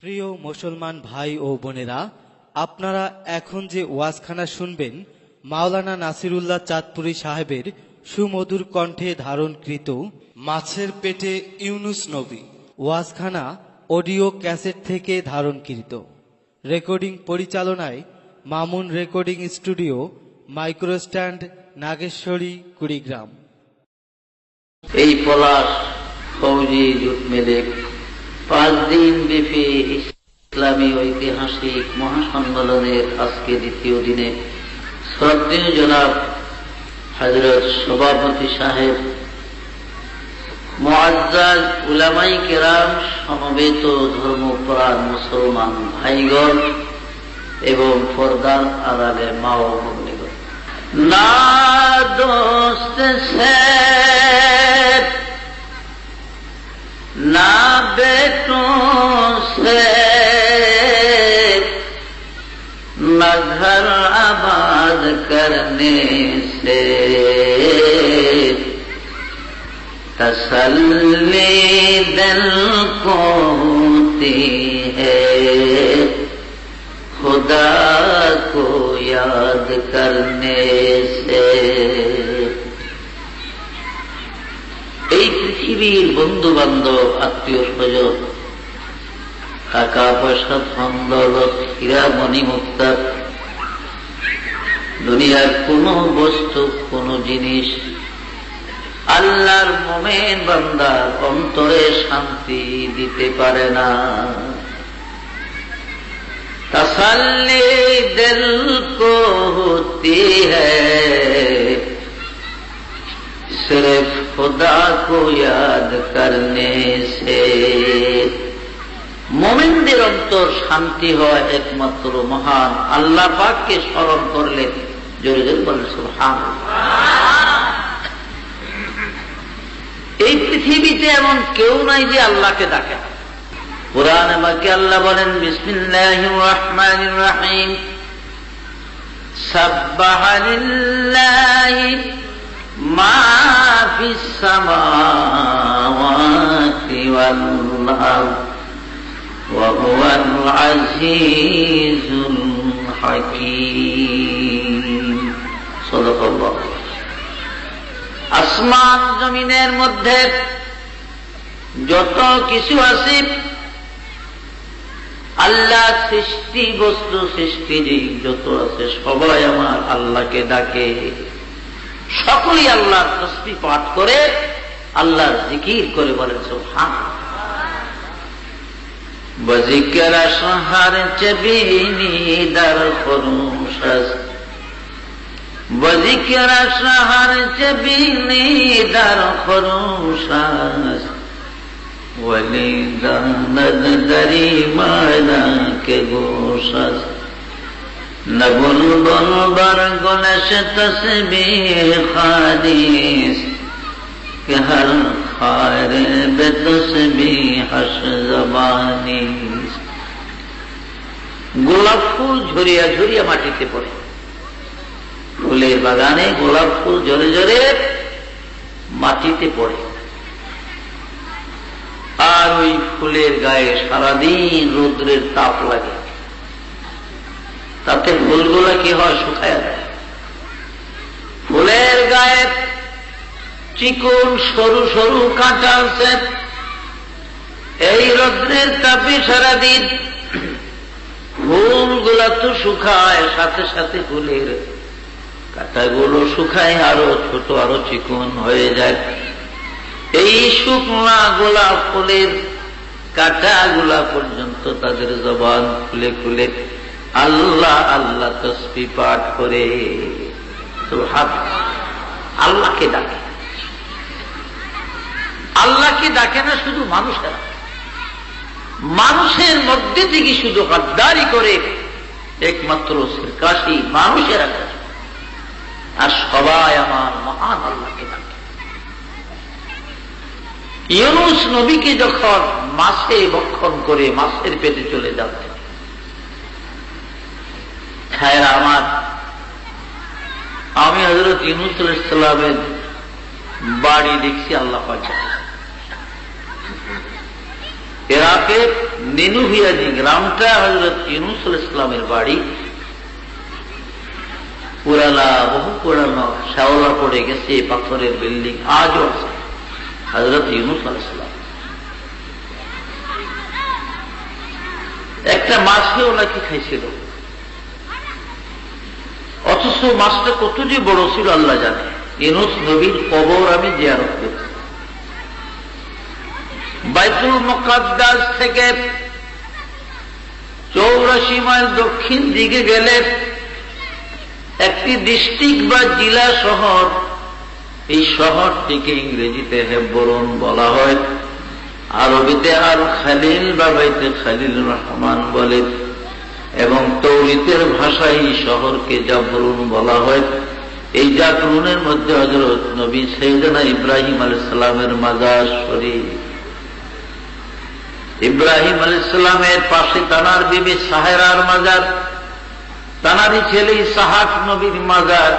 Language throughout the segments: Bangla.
প্রিয় মুসলমান ভাই ও বোনেরা, আপনারা এখন যে ওয়াজখানা শুনবেন মাওলানা নাসিরুল্লাহ চাঁদপুরী সাহেবের সুমধুর কণ্ঠে ধারণকৃত মাছের পেটে ইউনুস নবী ওয়াজখানা অডিও ক্যাসেট থেকে ধারণকৃত। রেকর্ডিং পরিচালনায় মামুন রেকর্ডিং স্টুডিও, মাইক্রোস্ট্যান্ড, নাগেশ্বরী, কুড়িগ্রাম। এই পলাশ ফৌজি জুট মেলে 5 দিন ব্যাপী ইসলামী ঐতিহাসিক মহাসম্মেলনের আজকে দ্বিতীয় দিনে শ্রদ্ধেয় জনাব হযরত সভাপতি সাহেব, মুআজ্জাজ উলামায়ে কেরাম, সমবেত ধর্মপ্রাণ মুসলমান ভাইগণ এবং পর্দার আড়ালে মা ও ভগ্নীগণ, না দোস্ত সে ना बेटों से न घर आबाद करने से तसल्ली दिल को होती है, खुदा को याद करने से। এই পৃথিবীর বন্ধু বান্ধব, আত্মীয় স্বজন, টাকা পয়সা, ধন দৌলত, হীরা মণি মুক্তা, দুনিয়ার কোন বস্তু, কোন জিনিস আল্লাহর মুমিন বান্দার অন্তরে শান্তি দিতে পারে না। তসল্লি দিল কো হোতি হ্যায় सिर्फ खुदा को याद करने से। মুমিনদের অন্তর শান্তি হয় একমাত্র মহান আল্লাহ পাককে স্মরণ করলে। জোরে জোরে বলেন সুবহানাল্লাহ। এই পৃথিবীতে এমন কেউ নাই যে আল্লাহকে ডাকে না। কুরআনে পাকে আল্লাহ বলেন, বিসমিল্লাহির রহমানির রহিম, সাব্বাহা লিল্লাহি মা ফিস সামাওয়াতি ওয়াল আরদ ওয়া হুয়াল আজিজুল হাকীম। সাদাকাল্লাহ। আসমান জমিনের মধ্যে যত কিছু আছে, আল্লাহ সৃষ্টি বস্তু, সৃষ্টি জীব যত আছে, সবাই আমার আল্লাহকে ডাকে। সকলেই আল্লাহর তাসবিহ পাঠ করে, আল্লাহর জিকির করে, বলেন সুবহানাল্লাহ। বজিকর শহর চবিনি দর খুরুশাস, বজিকর শহর চবিনি দর খুরুশাস, ওয়ালি দানদ দরি মানা কে গোশাস, न बुलबुल बर गुलश तस्बीह खादिस कि हर खायर बेतस्बीहश ज़बानिस। গোলাপ ফুল ঝরিয়া ঝরিয়া মাটিতে পড়ে। ফুলের বাগানে গোলাপ ফুল ঝরে ঝরে মাটিতে পড়ে, আর ওই ফুলের গায়ে সারাদিন রৌদ্রের তাপ লাগে। তাতে ফুলগুলা কি হয়? শুকায় যায়। ফুলের গায়ে চিকন সরু সরু কাঁটা আছে। এই রৌদ্রের তাপে সারাদিন ফুলগুলা তো শুকায়, সাথে সাথে ফুলের কাঁটাগুলো শুকায়, আরো ছোট, আরো চিকন হয়ে যায়। এই শুকনা গোলাপ ফুলের কাঁটাগুলা পর্যন্ত তাদের জবান খুলে খুলে আল্লাহ আল্লাহ তাসবিহ পাঠ করে, আল্লাহকে ডাকে। আল্লাহকে ডাকে না শুধু মানুষেরা, মানুষের মধ্যে থেকে শুধু গাদ্দারি করে একমাত্র সিরকাশি মানুষেরা করে, আর সবাই আমার মহান আল্লাহকে ডাকে। ইউনুস নবীকে যখন মাছে ভক্ষণ করে মাছের পেটে চলে যাচ্ছে, খায়রা আমার, আমি হযরত ইউনুস আলাইহিস সালামের বাড়ি দেখছি আল্লাহ পাক। ইরাকের নিনুভিয়া যে গ্রামটা হযরত ইউনূস আলাইহিস সালামের বাড়ি, পুরানা, বহু পুরানো, শ্যাওলা পড়ে গেছে, পাথরের বিল্ডিং আজও আছে। হযরত ইউনূস আলাইহিস সালাম একটা মাছকেও নাকি খাইছিল, অথচ মাছটা কত যে বড় ছিল আল্লাহ জানে। ইউনূস নবীর কবর আমি জিয়ারত করেছি। বাইতুল মুকাদ্দাস থেকে 84 মাইল দক্ষিণ দিকে গেলে একটি ডিস্ট্রিক্ট বা জেলা শহর, এই শহরটিকে ইংরেজিতে হেবরন বলা হয়, আরবিতে আল খালিল বা বাইতে খালিল রহমান বলে, এবং তৌরিতের ভাষায় এই শহরকে জাবরুন বলা হয়। এই জাবরুনের মধ্যে হযরত নবী সাইয়েদনা ইব্রাহিম আলাইহিস সালামের মাজার শরীফ, ইব্রাহিম আলাইহিস সালামের পাশে তানার বিবি সাহেরার মাজার, তানারই ছেলে ইসহাক নবীর মাজার,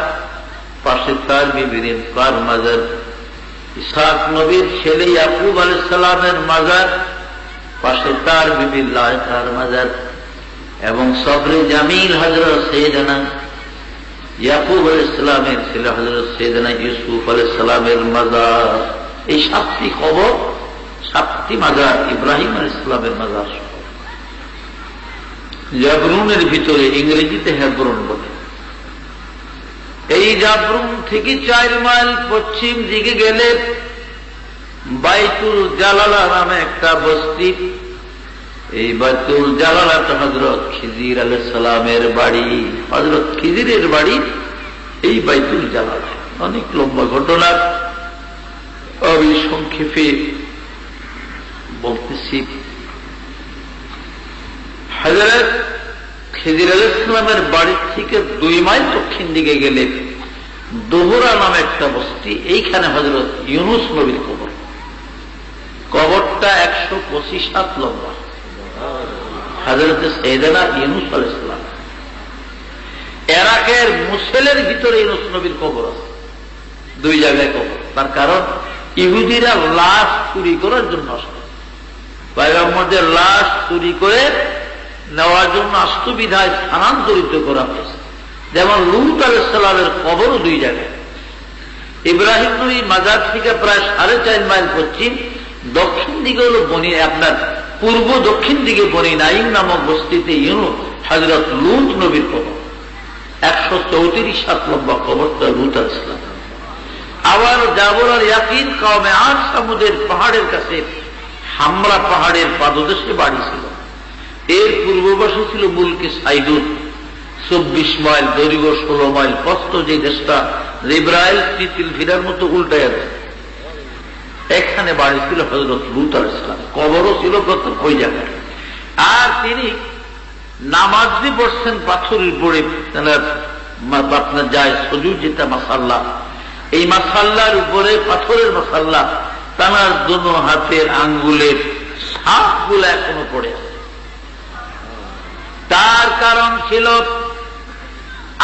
পাশে তার বিবি রিবকার মাজার, ইসহাক নবীর ছেলে ইয়াকুব আলাইহিস সালামের মাজার, পাশে তার বিবি লায়কার মাজার, এবং সবরে জামিল হযরত সাইয়েদনা ইয়াকুব আলাইহিস সালামের ছেলে হযরত সাইয়েদনা ইউসুফ আলাইহিস সালামের মাজার। এই 7টি কবর, 7টি মাজার ইব্রাহিম আলাইহিস সালামের মাজার জাবরুনের ভিতরে, ইংরেজিতে হেবরন বলে। এই জাবরুন থেকে 4 মাইল পশ্চিম দিকে গেলে বাইতুল জালালা নামে একটা বস্তি। এই বাইতুল জালালাটা হযরত খিজির আলাইহিস সালামের বাড়ি, হযরত খিজিরের বাড়ি এই বাইতুল জালালা। অনেক লম্বা ঘটনা, আমি সংক্ষেপে বলতেছি। হযরত খিজির আলাইহিস সালামের বাড়ি থেকে 2 মাইল দক্ষিণ দিকে গেলে দোহরা নামে একটা বস্তি, এইখানে হযরত ইউনূস নবীর কবর। কবরটা 125 হাত লম্বা। হযরত সাইয়েদনা ইউনূস আলাইহিস সালাম, ইরাকের মুসেলের ভিতরে ইউনূস নবীর কবর আছে, 2 জায়গায় কবর। তার কারণ ইহুদিরা লাশ চুরি করার জন্য আসে, পয়গম্বরদের লাশ চুরি করে নেওয়ার জন্য আস্তবিধায় স্থানান্তরিত করা হয়েছে। যেমন লূত আলাইহিস সালামের কবরও 2 জায়গায়। ইব্রাহিম নবীর মাজার থেকে প্রায় 4.5 মাইল পশ্চিম, দক্ষিণ দিকে হল আপনার পূর্ব দক্ষিণ দিকে বনি নাইম নামক বস্তিতে হযরত লূত নবীর কবর। 134 হাত লম্বা কবরটা লূত আলাইহিস সালাম। আবার জাবর আর ইয়াকিন কওমে আদ সামুদের পাহাড়ের কাছে হামরা পাহাড়ের পাদদেশে বাড়ি ছিল। এর পূর্ববাসী ছিল মুলকে সাইদুন, 24 মাইল দৈর্ঘ্য, 16 মাইল প্রস্থ, যে দেশটা লিব্রাইল তিতিল ফিরার মতো উল্টায় আছে। এখানে বাড়ি ছিল হযরত লূত আলাইহিস সালাম, কবরও ছিল প্রথম ওই জায়গায়। আর তিনি নামাজ দিয়ে পড়ছেন পাথরের উপরে, আপনার যায় সজুদ, যেটা মাসাল্লাহ, এই মাসাল্লার উপরে, পাথরের মাসাল্লা, তানার দোনো হাতের আঙ্গুলের ছাপগুলো এখনো পড়ে আছে। তার কারণ ছিল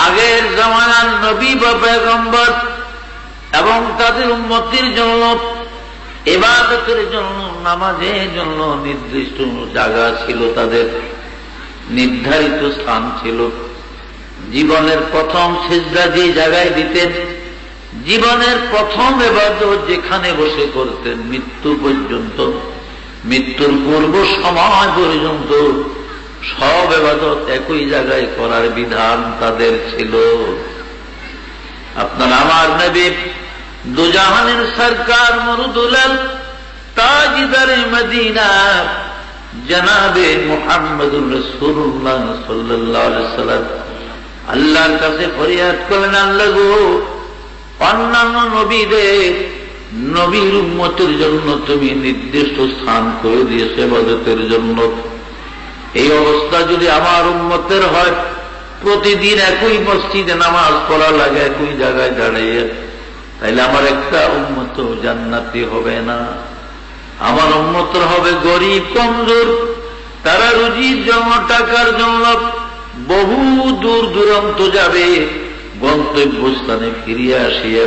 আগের জামানার নবী বা পয়গম্বর এবং তাদের উম্মতের জন্য, ইবাদতের জন্য, নামাজের জন্য নির্দিষ্ট জায়গা ছিল, তাদের নির্ধারিত স্থান ছিল। জীবনের প্রথম সিজদা যে জায়গায় দিতেন, জীবনের প্রথম ইবাদত যেখানে বসে করতেন, মৃত্যু পর্যন্ত, মৃত্যুর পূর্ব সময় পর্যন্ত সব ইবাদত একই জায়গায় করার বিধান তাদের ছিল। আপনার আমার নবী দুজাহানের সরকার মরুদুলাল তাজদারে মদিনা জনাবে মুহাম্মদুর রাসূলুল্লাহ সাল্লাল্লাহু আলাইহি ওয়াসাল্লাম আল্লাহর কাছে ফরিয়াদ করলেন, আল্লাহ গো, অন্যান্য নবীদের, নবীর উম্মতের জন্য তুমি নির্দিষ্ট স্থান করে দিয়েছো ইবাদতের জন্য। এই অবস্থা যদি আমার উম্মতের হয়, প্রতিদিন একই মসজিদে নামাজ পড়া লাগে, একই জায়গায় দাঁড়িয়ে, তাইলে আমার একটা উম্মত জান্নাতি হবে না। আমার উম্মতরা হবে গরিব, কমজোর, তারা রুজির জন্য, টাকার জন্য বহু দূর দূরান্ত যাবে, গন্তব্যস্থানে ফিরিয়ে আসিয়া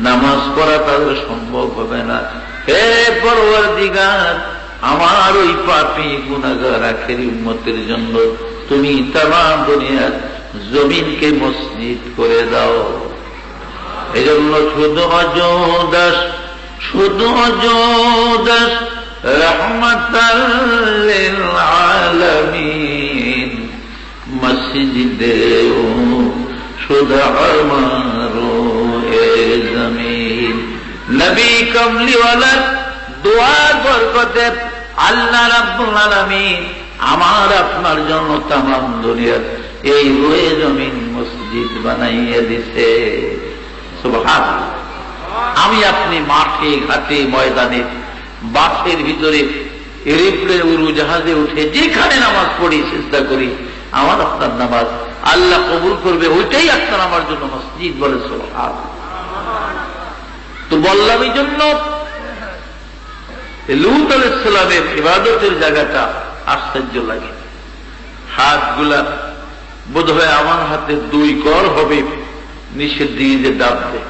নামাজ পড়া তাদের সম্ভব হবে না। হে পরওয়ারদিগার, আমার ওই পাপী গুনাহগার আখেরি উম্মতের জন্য তুমি তামাম দুনিয়ার জমিনকে মসজিদ করে দাও। এজন্য শুধু অযোদাস, শুধু অযোদাস রহমাতাল লিল আলামিন মসজিদে শুধু আমারো এ জমিন। নবী কমলিওয়ালার দোয়ার বরকতে আল্লাহ রাব্বুল আলামিন আমার আপনার জন্য তামাম দুনিয়ার এই রয়ে জমিন মসজিদ বানাইয়া দিছে। সুবহানাল্লাহ। আমি আপনি মাঠে ঘাটে ময়দানে বাসের ভিতরে এরোপ্লেন উড়োজাহাজে উঠে যেখানে নামাজ পড়ি সিজদা করি, আমার আপনার নামাজ আল্লাহ কবুল করবে, ওইটাই আপনার আমার জন্য মসজিদ বলে। সুবহানাল্লাহ। তো বললাম এই জন্য লূত আলাইহিস সালামের ইবাদতের জায়গাটা আশ্চর্য লাগে। হাতগুলা বোধ হয় আমার হাতে 2 কর হবে, নিচের দিকে যে দাব দেয়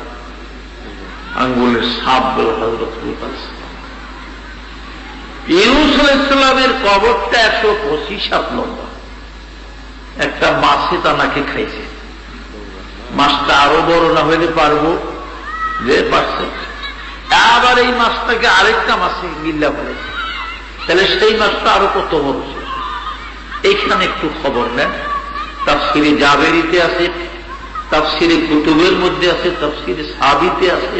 আঙ্গুলের সাপ বলে হযরত লূত আলাইহিস সালাম। ইউনূস আলাইহিস সালামের কবরটা 125 হাত লম্বা। একটা মাছে তানাকে খাইছে। মাছটা আরো বড় না হইলে পারবো যে পারছে, আবার এই মাছটাকে আরেকটা মাছে গিল্লা ফেলেছে, তাহলে সেই মাছটা আরো কত বড় ছিল। এইখানে একটু খবর নেন। তাফসিরে জাবেরিতে আছে, তাফসিরে কুতুবের মধ্যে আছে, তাফসিরে সাবিতে আছে,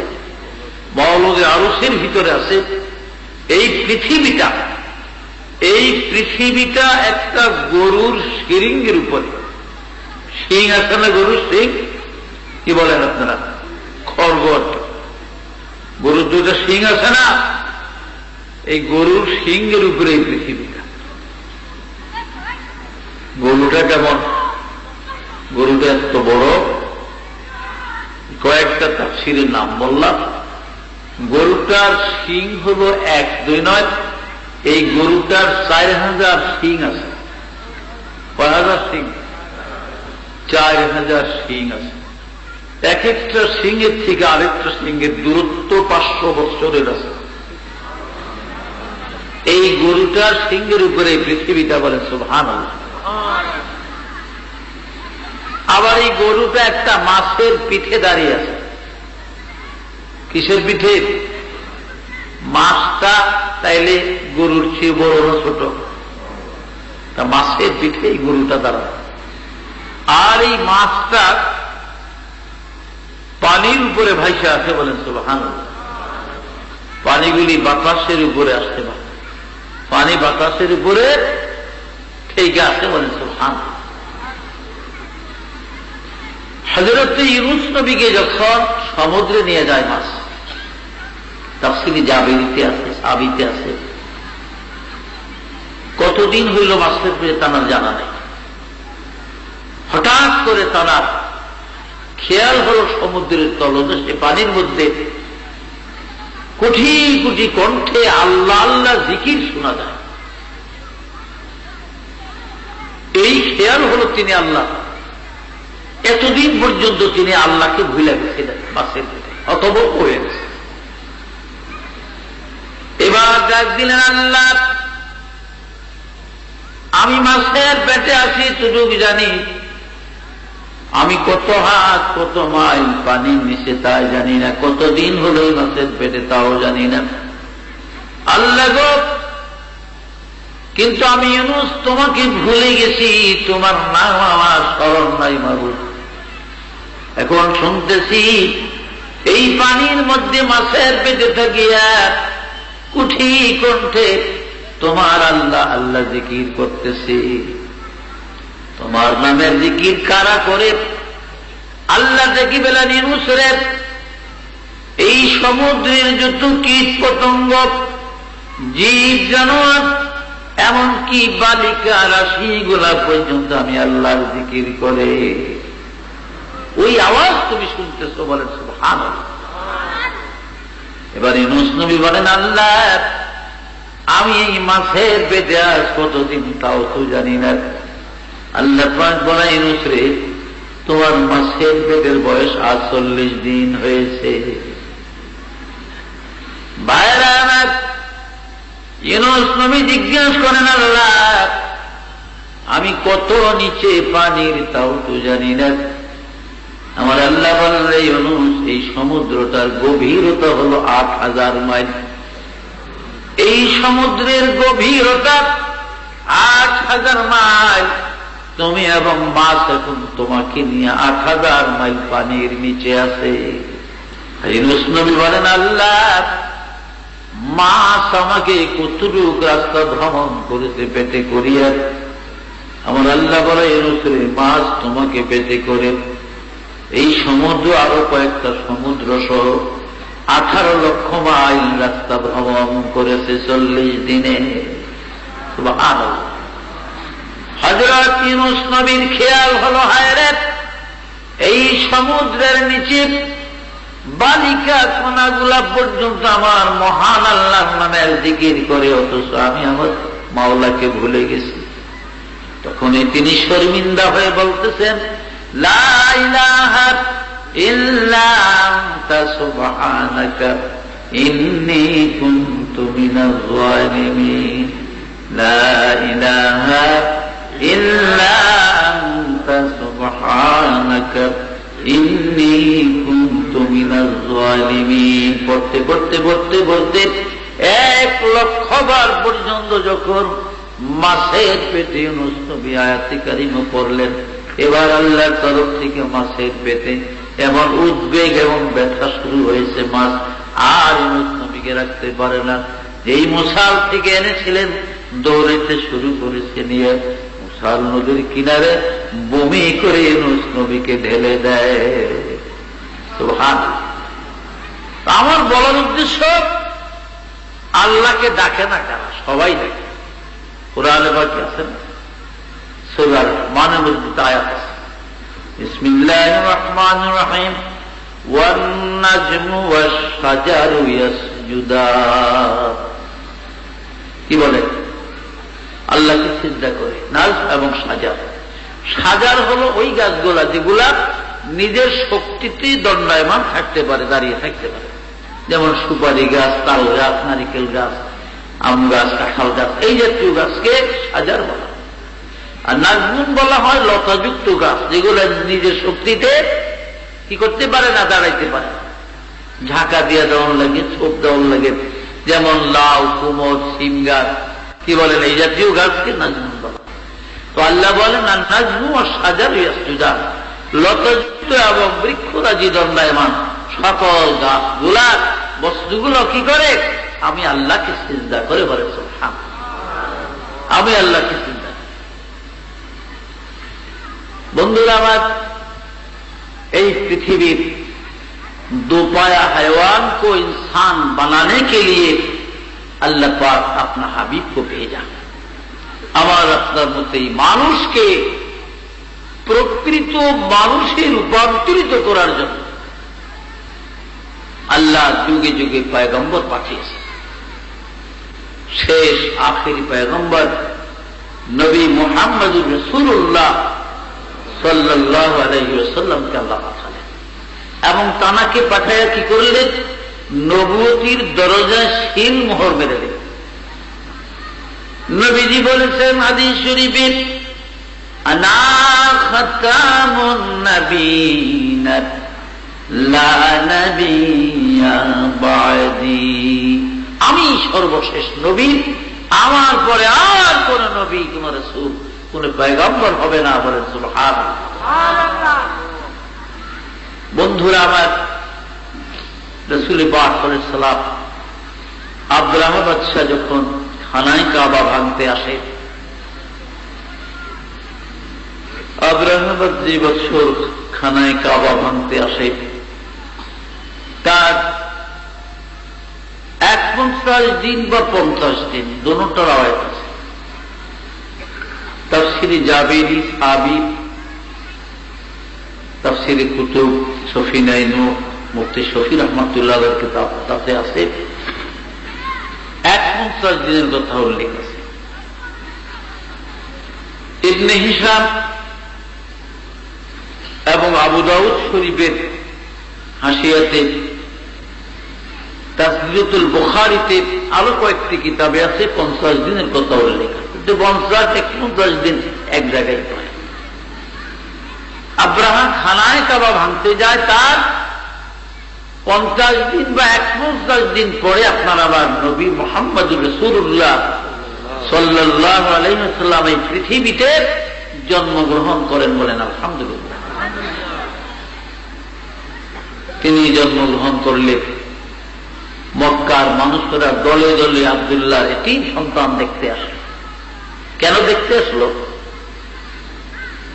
মাওলুদে আরশের ভিতরে আছে। এই পৃথিবীটা একটা গরুর শিরিঙ্গের উপরে। শিং আছে না গরুর শিং, কি বলেন আপনারা? খরগোশ। গরুর 2টা শিং আছে না, এই গরুর শিংয়ের উপরে এই পৃথিবীটা। গরুটা কেমন? গরুটা এত বড়। কয়েকটা তাফসীরের নাম বললাম। গরুটার শিং হলো 1, 2 নয়, এই গরুটার 4000 শিং আছে। কয় হাজার শিং? 4000 শিং আছে। এক একটা সিংহের থেকে আরেকটা সিংহের দূরত্ব 500 বছরের আছে। এই গরুটার সিংহের উপরে পৃথিবীটা বলে। সুবহানাল্লাহ। আবার এই গরুটা একটা মাছের পিঠে দাঁড়িয়ে আছে। কিসের পিঠে? মাছটা তাইলে গরুর চেয়ে বড় না ছোট? তা মাছের পিঠে এই গরুটা দাঁড়ায়। আর এই মাছটা পানির উপরে ভাইসা আছে, বলেন সুবহানাল্লাহ। পানিগুলি বাতাসের উপরে আসতে পারে, পানি বাতাসের উপরে থেকে আসে, বলেন সুবহানাল্লাহ। হযরত ইউনূস নবীকে যখন সমুদ্রে নিয়ে যায় মাছ, তাফসীরে জাবেরিতে আছে, সাবিতে আছে, কতদিন হইল মাছের পেয়ে তানার জানা নেই। হঠাৎ করে তানার খেয়াল হল সমুদ্রের তলদেশে পানির মধ্যে কোটি কোটি কণ্ঠে আল্লাহ আল্লাহ জিকির শোনা যায়। এই খেয়াল হল তিনি আল্লাহ। এতদিন পর্যন্ত তিনি আল্লাহকে ভুলে গেছিলেন মাছের পেটে, হতভম্ব হয়ে গেছে। এবার ডাক দিলেন, আল্লাহ আমি মাছের পেটে আছি তুটুক জানি, আমি কত হাত কত মাইল পানির নিচে তাই জানি না, কতদিন হলো মাছের পেটে তাও জানি না। আল্লাহ গো, কিন্তু আমি ইউনূস তোমাকে ভুলে গেছি, তোমার নাম আমার স্মরণ নাই মাবুদ। এখন শুনতেছি এই পানির মধ্যে মাছের পেটে থাকিয়া কুঠি কণ্ঠে তোমার আল্লাহ আল্লাহ জিকির করতেছি। তোমার নামের জিকির কারা করে? আল্লাহ দেখি বেলান ইউনূস রে, এই সমুদ্রের যত কীট পতঙ্গ, জীব জানোয়ার, এমনকি বালিকা রাশিগুলা পর্যন্ত আমি আল্লাহর জিকির করে। ওই আওয়াজ তুমি শুনতেছো, বলেন সুবহানাল্লাহ। এবার ইউনূস নবী বলেন, আল্লাহ আমি এই মাছের পেটে আজ কতদিন তাও তো জানি না। আল্লাহ পাক বলে, ইউনূস রে, তোমার মাছের পেটের বয়স 40 দিন হয়েছে। বাইরা ইউনূস নবী জিজ্ঞাসা করেন, আল্লাহ আমি কত নিচে পানির তাও তো জানি না। আমার আল্লাহ বললেন, ইউনূস এই সমুদ্রটার গভীরতা হলো ৮,০০০ মাইল। এই সমুদ্রের গভীরতা ৮,০০০ মাইল। তুমি এবং মাছ এখন তোমাকে নিয়ে ৮,০০০ মাইল পানির নিচে আছে। ইউনূস নবী বলেন, আল্লাহ মাছ আমাকে কতটুক রাস্তা ভ্রমণ করেছে পেটে করিয়া। আমার আল্লাহ বলে, ইউনূস রে মাছ তোমাকে পেটে করে এই সমুদ্র আরো কয়েকটা সমুদ্র সহ 18 লক্ষ মাইল রাস্তা ভ্রমণ করেছে 40 দিনে। সুবহানাল্লাহ। হযরত ইউনূস নবীর খেয়াল হলো, হায়রে এই সমুদ্রের নিচে বালিকা কণাগুলা পর্যন্ত আমার মহান আল্লাহর নামের জিকির করে, অথচ আমি আমার মাওলাকে ভুলে গেছি। তখনই তিনি শর্মিন্দা হয়ে বলতেছেন, লা ইলাহা ইল্লা আনতা সুবহানাকা ইন্নী কুনতু মিনাজ জালিমিন। লা ইলাহা ইল্লা আনতা সুবহানাকা ইন্নী কুনতু মিনাজ জালিমিন। পড়তে পড়তে পড়তে পড়তে 1,00,000 বার পর্যন্ত যখন মাছের পেটে ইউনূস নবী আয়াতে কারিমা পড়লেন, এবার আল্লাহর তরফ থেকে মাছের পেটে এমন উদ্বেগ এবং ব্যথা শুরু হয়েছে, মাছ আর ইউনূস নবীকে রাখতে পারে না। যেই মুসাল থেকে এনেছিলেন দৌড়াইতে শুরু করেছে, নিয়ে মুসাল নদীর কিনারে বমি করে ইউনূস নবীকে ঢেলে দেয়। সুবহানাল্লাহ। আমার বলার উদ্দেশ্য, আল্লাহকে ডাকে না কারা? সবাই ডাকে। কোরআনে বাকি আছে না, সূরা মানের মধ্যে আয়াত আছে, বিসমিল্লাহির রহমানির রহিম, ওয়ান নাজমু ওয়াশ শাজারু ইয়াসজুদান। কি বলে? আল্লাহকে সিজদা করে নাজ এবং সাজার। সাজার হলো ওই গাছগুলা যেগুলা নিজের শক্তিতেই দণ্ডায়মান থাকতে পারে, দাঁড়িয়ে থাকতে পারে, যেমন সুপারি গাছ, তাল গাছ, নারিকেল গাছ, আম গাছ, কাঁঠাল গাছ, এই জাতীয় গাছকে সাজার বলা। আর নাজমুন বলা হয় লতাযুক্ত গাছ, যেগুলো নিজের শক্তিতে কি করতে পারে না, দাঁড়াইতে পারে, ঝাঁকা দিয়ে দেওয়ার লাগে, ছোপ দেওয়ার লাগে, যেমন লাউ, কুমড়, সিম গাছ, কি বলেন, এই জাতীয় গাছকে নাজমুন বলা। তো আল্লাহ বলেন, আর নাজমু আর সাজার ইয়াসজুদান, লতাযুক্ত এবং বৃক্ষরাজি দণ্ডায়মান সকল গাছগুলা বস্তুগুলো কি করে? আমি আল্লাহকে সিজদা করে, বলে সুবহানাল্লাহ, আমি আল্লাহকে সিজদা। বন্ধুরা আমার, এই पृथ्वीर दोपाया हैवान को इंसान बनाने के लिए अल्लाह पाक अपना हबीब को भेजा। আমার আপনার মতে মানুষকে প্রকৃত মানুষে রূপান্তরিত করার জন্য আল্লাহ যুগে যুগে পয়গম্বর পাঠিয়েছে। শেষ আখেরি পয়গম্বর নবী মুহাম্মদুর রাসূলুল্লাহ সাল্লাল্লাহু আলাইহি ওয়াসাল্লামকে আল্লাহ পাঠালেন এবং তানাকে পাঠায়া কি করলেন? নবুয়তির দরজায় সিল মোহর মেরে দিলেন। নবীজি বলেছেন হাদিস শরীফে, আনা খাতামুন নবিয়্যিন লা নবিয়্যা বা'দি, আমি সর্বশেষ নবী, আমার পরে আর কোন নবী, কোন রাসূল, কোন পয়গম্বর হবে না। বলেন সুবহানাল্লাহ। বন্ধুরা আমার, রাসূল পাক সাল্লাল্লাহু আলাইহি ওয়াসাল্লাম আব্দুল্লাহ বাদশাহ যখন খানায় কাবা ভাঙতে আসে, আব্রাহাম যে বছর খানায় কাবা ভাঙতে আসে, তার 51 দিন বা 50 দিন, দোনোটার আওয়াজ আছে। তাফসিরে জাবেরি, সাবির, তাফসিরে কুতুব, সফিনাইনু, মুফতি শফি রহমাতুল্লাহর কিতাব, তাতে আছে 51 দিনের কথা উল্লেখ আছে। ইবনে হিশাম এবং আবু দাউদ শরীফের হাসিয়াতে তাসবিয়াতুল বুখারীতে আরো কয়েকটি কিতাবে আছে 50 দিনের কথা উল্লেখ, কিন্তু 50 দিন এক জায়গায় পায়। আব্রাহা খানায় কাবা ভাঙতে যায়, তার 50 দিন বা 51 দিন পরে আপনার আবার নবী মুহাম্মদুর রাসূলুল্লাহ সাল্লাল্লাহু আলাইহি ওয়াসাল্লাম এই পৃথিবীতে জন্মগ্রহণ করেন, বলেন আলহামদুলিল্লাহ। তিনি জন্মগ্রহণ করলে মক্কার মানুষেরা দলে দলে আব্দুল্লাহ এতিম সন্তান দেখতে আসলো। কেন দেখতে আসলো?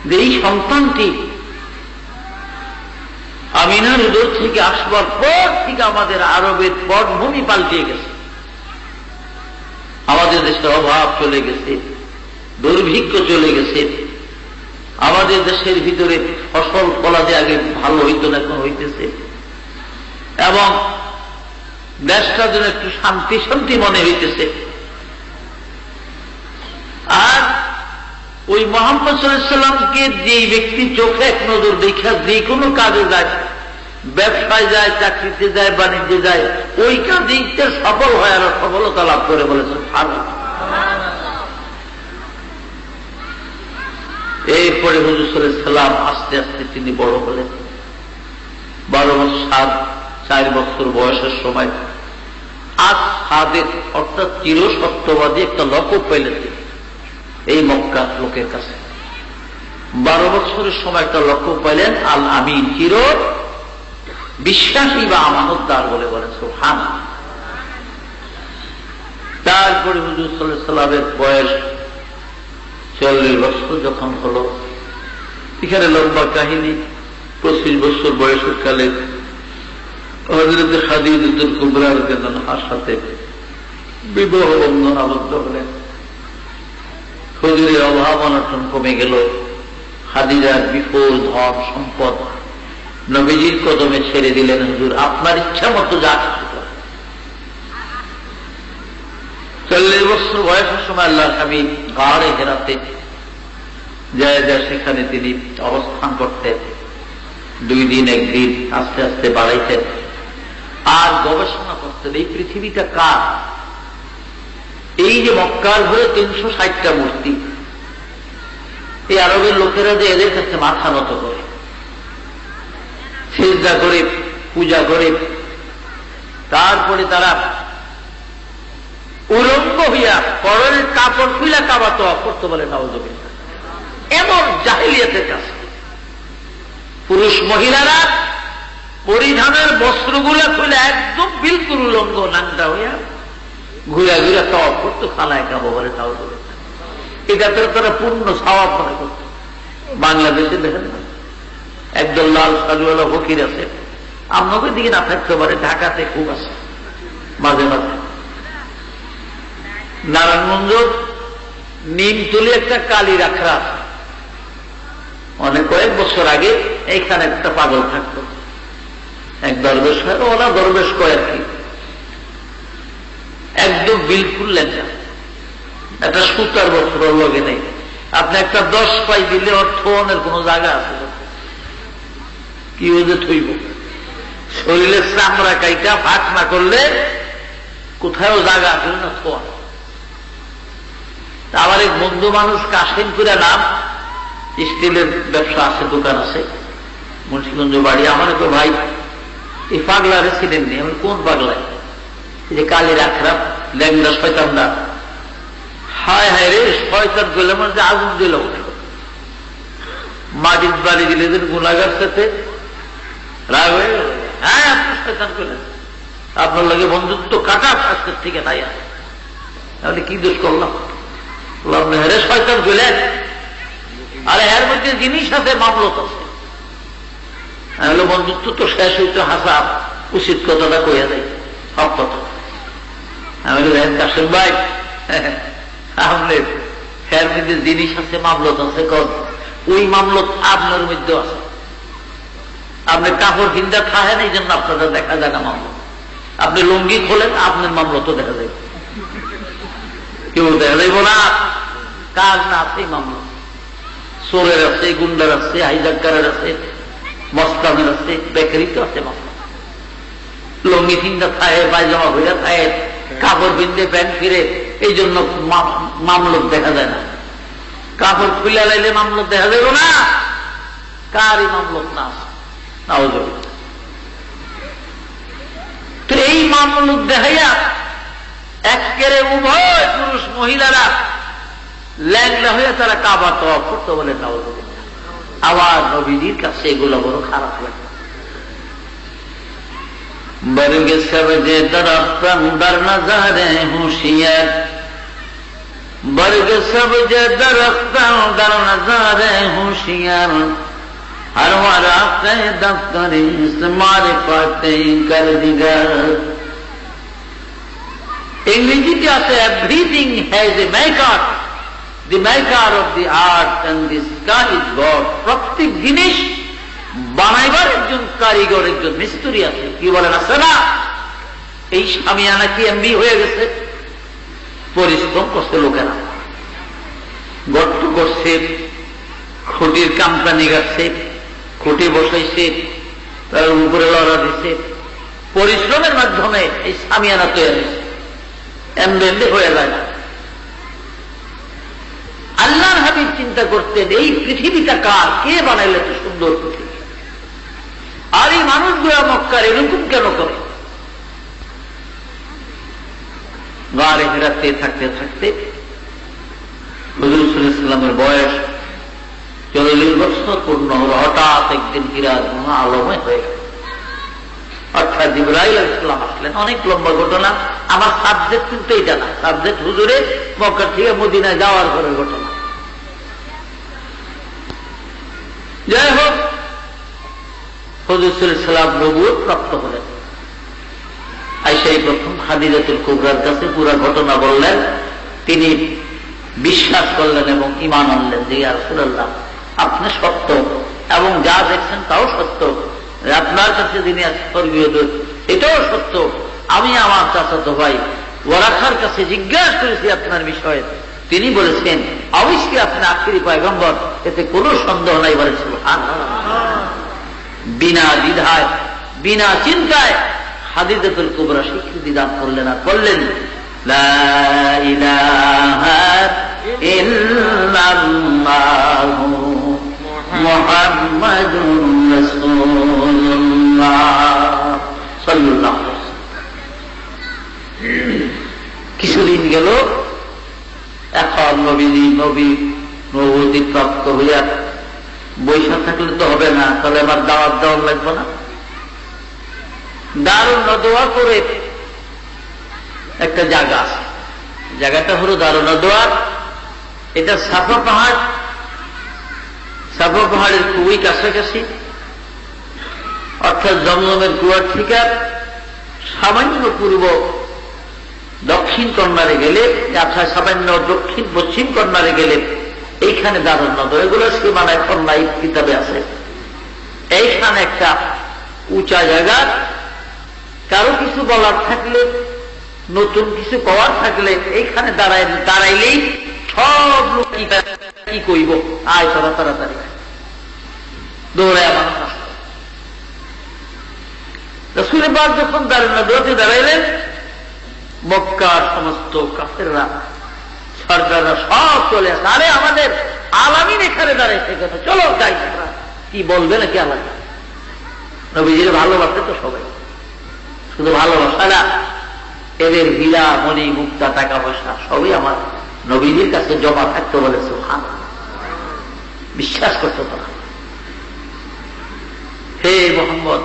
যে এই সন্তানটি আমিনার উদর থেকে আসবার পর থেকে আমাদের আরবের পটভূমি পাল্টিয়ে গেছে, আমাদের দেশের অভাব চলে গেছে, দুর্ভিক্ষ চলে গেছে, আমাদের দেশের ভিতরে ফসল ফলা যে আগে ভালো হইতো না এখন হইতেছে, এবং দেশটা যেন একটু শান্তি শান্তি মনে হইতেছে। আর ওই মুহাম্মদ সাল্লাল্লাহু আলাইহি ওয়াসাল্লামকে যে ব্যক্তি চোখে এক নজর দেখা যে কোনো কাজে যায়, ব্যবসায় যায়, চাকরিতে যায়, বাণিজ্যে যায়, ওই কাজে সফল হয় আর সফলতা লাভ করে, বলেছে সুবহানাল্লাহ। এরপরে হুজুর সাল্লাল্লাহু আলাইহি ওয়াসাল্লাম আস্তে আস্তে তিনি বড় হলেন। 12 বছর 4 বছর বয়সের সময় আসাদের অর্থাৎ চিরসত্যবাদী একটা লকব পেলেন এই মক্কার লোকের কাছে। 12 বছরের সময় একটা লকব পাইলেন আল আমিন, চির বিশ্বাসী বা আমানতদার বলে, বলেন সুবহানাল্লাহ। তারপরে হুজুর সাল্লাল্লাহু আলাইহি ওয়াসাল্লামের বয়স 40 বছর যখন হল, এখানে লম্বা কাহিনী। 25 বছর বয়সের কালে হযরত খাদিজাতুল কুবরা রাদিয়াল্লাহু আনহার সাথে বিবাহ বন্ধন আবদ্ধ হলেন। হুজুরের অভাব অনটন কমে গেল, খাদিজার বিপুল ধন সম্পদ নবীজির কদমে ছেড়ে দিলেন। হুজুর আপনার ইচ্ছা মতো যা কিছু করেন। 40 বছর বয়সের সময় আল্লাহ হাবিব গাড়ে হেরাতে যায়, সেখানে তিনি অবস্থান করতেন। 2 দিন 1 দিন আস্তে আস্তে বাড়াইতেন আর গবেষণা করতেন এই পৃথিবীটা কার। এই যে মক্কার ঘরে 360টা মূর্তি, এই আরবের লোকেরা যে এদের কাছে মাথা নত করে, সিজদা করে, পূজা করে, তারপরে তারা উলঙ্গ হইয়া পরনের কাপড় খুইলা কাবা তওয়াফ করতে বলে, নাউযুবিল্লাহ। এমন জাহেলিয়াতের কাছে পুরুষ মহিলারা পরিধানের বস্ত্রগুলা খুলে একদম বিলকুল উলঙ্গ নাঙ্গা হইয়া ঘুরা ঘুরা তওয়াফ করতো, খানায় কাবা বলে, নাউযুবিল্লাহ। এটাতে তারা পূর্ণ সওয়াব মনে করত। বাংলাদেশে দেখেন না, একদল লাল শাড়িওয়ালা ফকির আছে, আপনাদের দিকে না থাকতে পারে, ঢাকাতে খুব আছে মাঝে মাঝে। নারায়ণগঞ্জ নিমতলি একটা কালী রাখরা আছে, অনেক কয়েক বছর আগে এইখানে একটা পাগল থাকতো, এক দরবেশ হয়, ওরা দরবেশ কয় আর কি, একদম বিলকুল লেখা, একটা সুতার বছর লগে নেই। আপনি একটা 10 পাই দিলে ওর থনের কোন জায়গা আছে কি ওদের থইব, শরীরের চামড়া কাইটা ফাঁক না করলে কোথাও জায়গা আছে না থোয়া। আবার এক বন্ধু মানুষ কাশিম করে নাম, স্টিলের ব্যবসা আছে, দোকান আছে, মুন্সিগঞ্জ বাড়ি। আমার তো ভাই এই পাগলারে ছিলেন নি। আমি কোন পাগলায়? এই যে কালী রাখরা ল্যাংদা শয়তানরা, হায় হায় রে, শয়তান করলে মানে আগুন দিল, মাটির বাড়ি দিলে গুণাগার সাথে রাগ হয়ে গেল। হ্যাঁ আপনি শয়তান করলেন, আপনার লাগে বন্ধুত্ব কাটা আজকের থেকে তাই আছে, তাহলে কি দোষ করলাম? হেরে শয়তান করলেন, আরে এর মধ্যে জিনিস আছে, মামলত আছে। হলো বন্ধুত্ব তো শেষ হইতে হাসা উচিত কথাটা কইয়া দেয়, সব কথা। আমি কাশেম ভাই, আপনি এর মধ্যে জিনিস আছে, মামলত আছে, ওই মামলত আপনার মধ্যে আছে। আপনি কাপড় কিনতে খাহেন, এই জন্য আপনাদের দেখা যায় না মামলত। আপনি লুঙ্গি খোলেন, আপনার মামলত দেখা যায়, কেউ দেখা যাইব না। কাজ না আছে মামলত, চোরের আছে, গুন্ডার আছে, হাইজাকারের আছে, মস্তানের আছে, বেকারিতে আছে মামলা। লঙ্গি চিন্তা থাকে, পায়জামা ভইরা থাকে, কাপড় বিন্দে প্যান্ট ফিরে, এই জন্য মামলুক দেখা যায় না। কাপড় খুলে লাইলে মামলুক দেখা যাবে না, কারই মামলুক না। তো এই মামলুক দেখাইয়া একেবারে উভয় পুরুষ মহিলারা ল্যাংলা হয়ে তারা কাবা তওয়াফ করতে বলে। আবার নবীজির কাছে এগুলো বড় খারাপ লাগে। बरग सबजे दरख्त दर नजारे होशियार, बरग सबजे दरख्त दर नजारे होशियार, हर वराक़े दफ्तरी मारिफते कर दिगर। इंग्लिश আছে everything has a maker, the maker of the art and the sky is God। প্রত্যেক জিনিস বানাইবার একজন কারিগর, একজন মিস্ত্রি আছে। কি বলেন আছে না? এই শামিয়ানা কি এমবি হয়ে গেছে? পরিশ্রম করছে লোকেরা, গর্ত করছে, খুঁটির কামপানি গাছে, খুঁটি বসাইছে, তার উপরে লড়া দিছে, পরিশ্রমের মাধ্যমে এই শামিয়ানা তৈরি হয়েছে। এমনি হয়ে যায় না। আল্লাহর হাবিব চিন্তা করতেন এই পৃথিবীটা কার, কে বানাইলে এত সুন্দর পৃথিবী? আর এই মানুষগুলো মক্কার এরকম কেন করে? গারে হেরাতে থাকতে থাকতে হুজুর সাল্লাল্লাহু আলাইহি ওয়াসাল্লামের বয়স 40 বছর পূর্ণ হলো। হঠাৎ একদিন হীরা ধোঁয়া আলোময় হয়ে গেল। অর্থাৎ জিবরাইল আলাইহিস সালাম আসলেন। অনেক লম্বা ঘটনা, আমার সাবজেক্ট কিন্তু এটা না। সাবজেক্ট হুজুরে মক্কা থেকে মদিনায় যাওয়ার পরের ঘটনা। যাই হোক, হুজুর সাল্লাল্লাহু আলাইহি ওয়াসাল্লাম নবুয়ত প্রাপ্ত হলেন। আয়েশাই প্রথম খাদিজাতুল কুবরার কাছে পুরো ঘটনা বললেন। তিনি বিশ্বাস করলেন এবং ঈমান আনলেন যে ইয়া রাসূলুল্লাহ, আপনি সত্য এবং যা দেখছেন তাও সত্য। আপনার কাছে যিনি স্বর্গীয় দূত এটাও সত্য। আমি আমার চাচাতো ভাই ওয়ারাকার কাছে জিজ্ঞাসা করেছি আপনার বিষয়ে, তিনি বলেছেন অবশ্যই আপনি আখিরি পয়গম্বর, এতে কোনো সন্দেহ নাই। বলে সুবহানাল্লাহ। বিনা দ্বিধায় বিনা চিন্তায় খাদিজাতুল কুবরা স্বীকৃতি দান করলেন আর বললেন লা ইলাহা ইল্লাল্লাহু মুহাম্মাদুর রাসূলুল্লাহ সাল্লাল্লাহু আলাইহি ওয়াসাল্লাম। কিছুদিন গেল, এখন নবী প্রাপ্ত হইয়া বৈশা থাকলে তো হবে না, তাহলে আমার দাওয়াত দেওয়ার লাগবে না। দারুন নদওয়া করে একটা জায়গা আছে, জায়গাটা হলো দারুন নদওয়া। এটা সাফা পাহাড়, সাফা পাহাড়ের খুবই কাছাকাছি। অর্থাৎ জমজমের কুয়ার থেকে সামান্য পূর্ব দক্ষিণ কর্নারে গেলে, অর্থাৎ সামান্য দক্ষিণ পশ্চিম কর্নারে গেলে এইখানে দারুন নদওয়া। এগুলো সীমানায় কন্যা কিতাবে আছে। এইখানে একটা উঁচা জায়গা, কারো কিছু বলার থাকলে, নতুন কিছু করার থাকলে এইখানে দাঁড়াইলেই সব লোক কি কইব, আয় তোরা তাড়াতাড়ি দৌড়ায় মানুষ আসত। রাসূল পাক যখন দারুন নদওয়াতে দাঁড়াইলেন, মক্কার সমস্ত কাফেররা সরদাররা সব চলে আসে। আরে আমাদের আলামিন এখানে দাঁড়াইছে কেন, চলো যাই, কি বলবে নাকি আলামিন? নবীজির ভালোবাসে তো সবাই, শুধু ভালোবাসা না, এদের হীরা মণি মুক্তা টাকা পয়সা সবই আমার নবীজির কাছে জমা থাকতে বলে। সুবহানাল্লাহ, বিশ্বাস করতে পারা। হে মোহাম্মদ,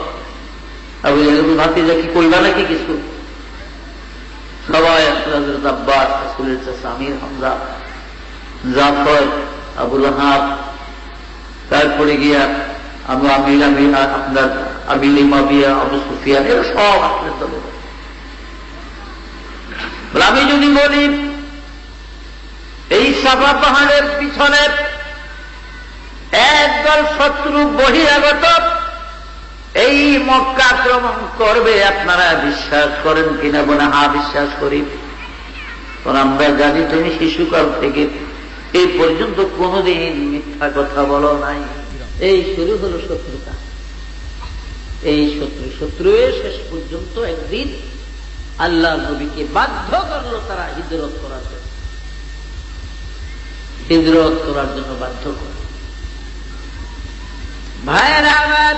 আবু জাহেল ভাতিজা কি কইবা নাকি কিছু? সবাই হযরত আব্বাস, রাসূলের চাচা আমির হামজা, জাফর, আবু লাহাব, তারপরে গিয়া আপনার আমির মাবিয়া, আবু সুফিয়ান, এরা সব আসলেন দলে। আমি যদি বলি এই সাফা পাহাড়ের পিছনে একদল শত্রু বহিরাগত এই মক্কা আক্রমণ করবে, আপনারা বিশ্বাস করেন কিনা? বলে হ্যাঁ বিশ্বাস করি। আমরা জানি তুমি শিশুকাল থেকে এই পর্যন্ত কোনদিন মিথ্যা কথা বলো নাই। এই শুরু হলো শত্রুতা। এই শত্রু শেষ পর্যন্ত একদিন আল্লাহ নবীকে বাধ্য করলো তারা হিজরত করার জন্য বাধ্য করল। ভাইয়েরা আমার,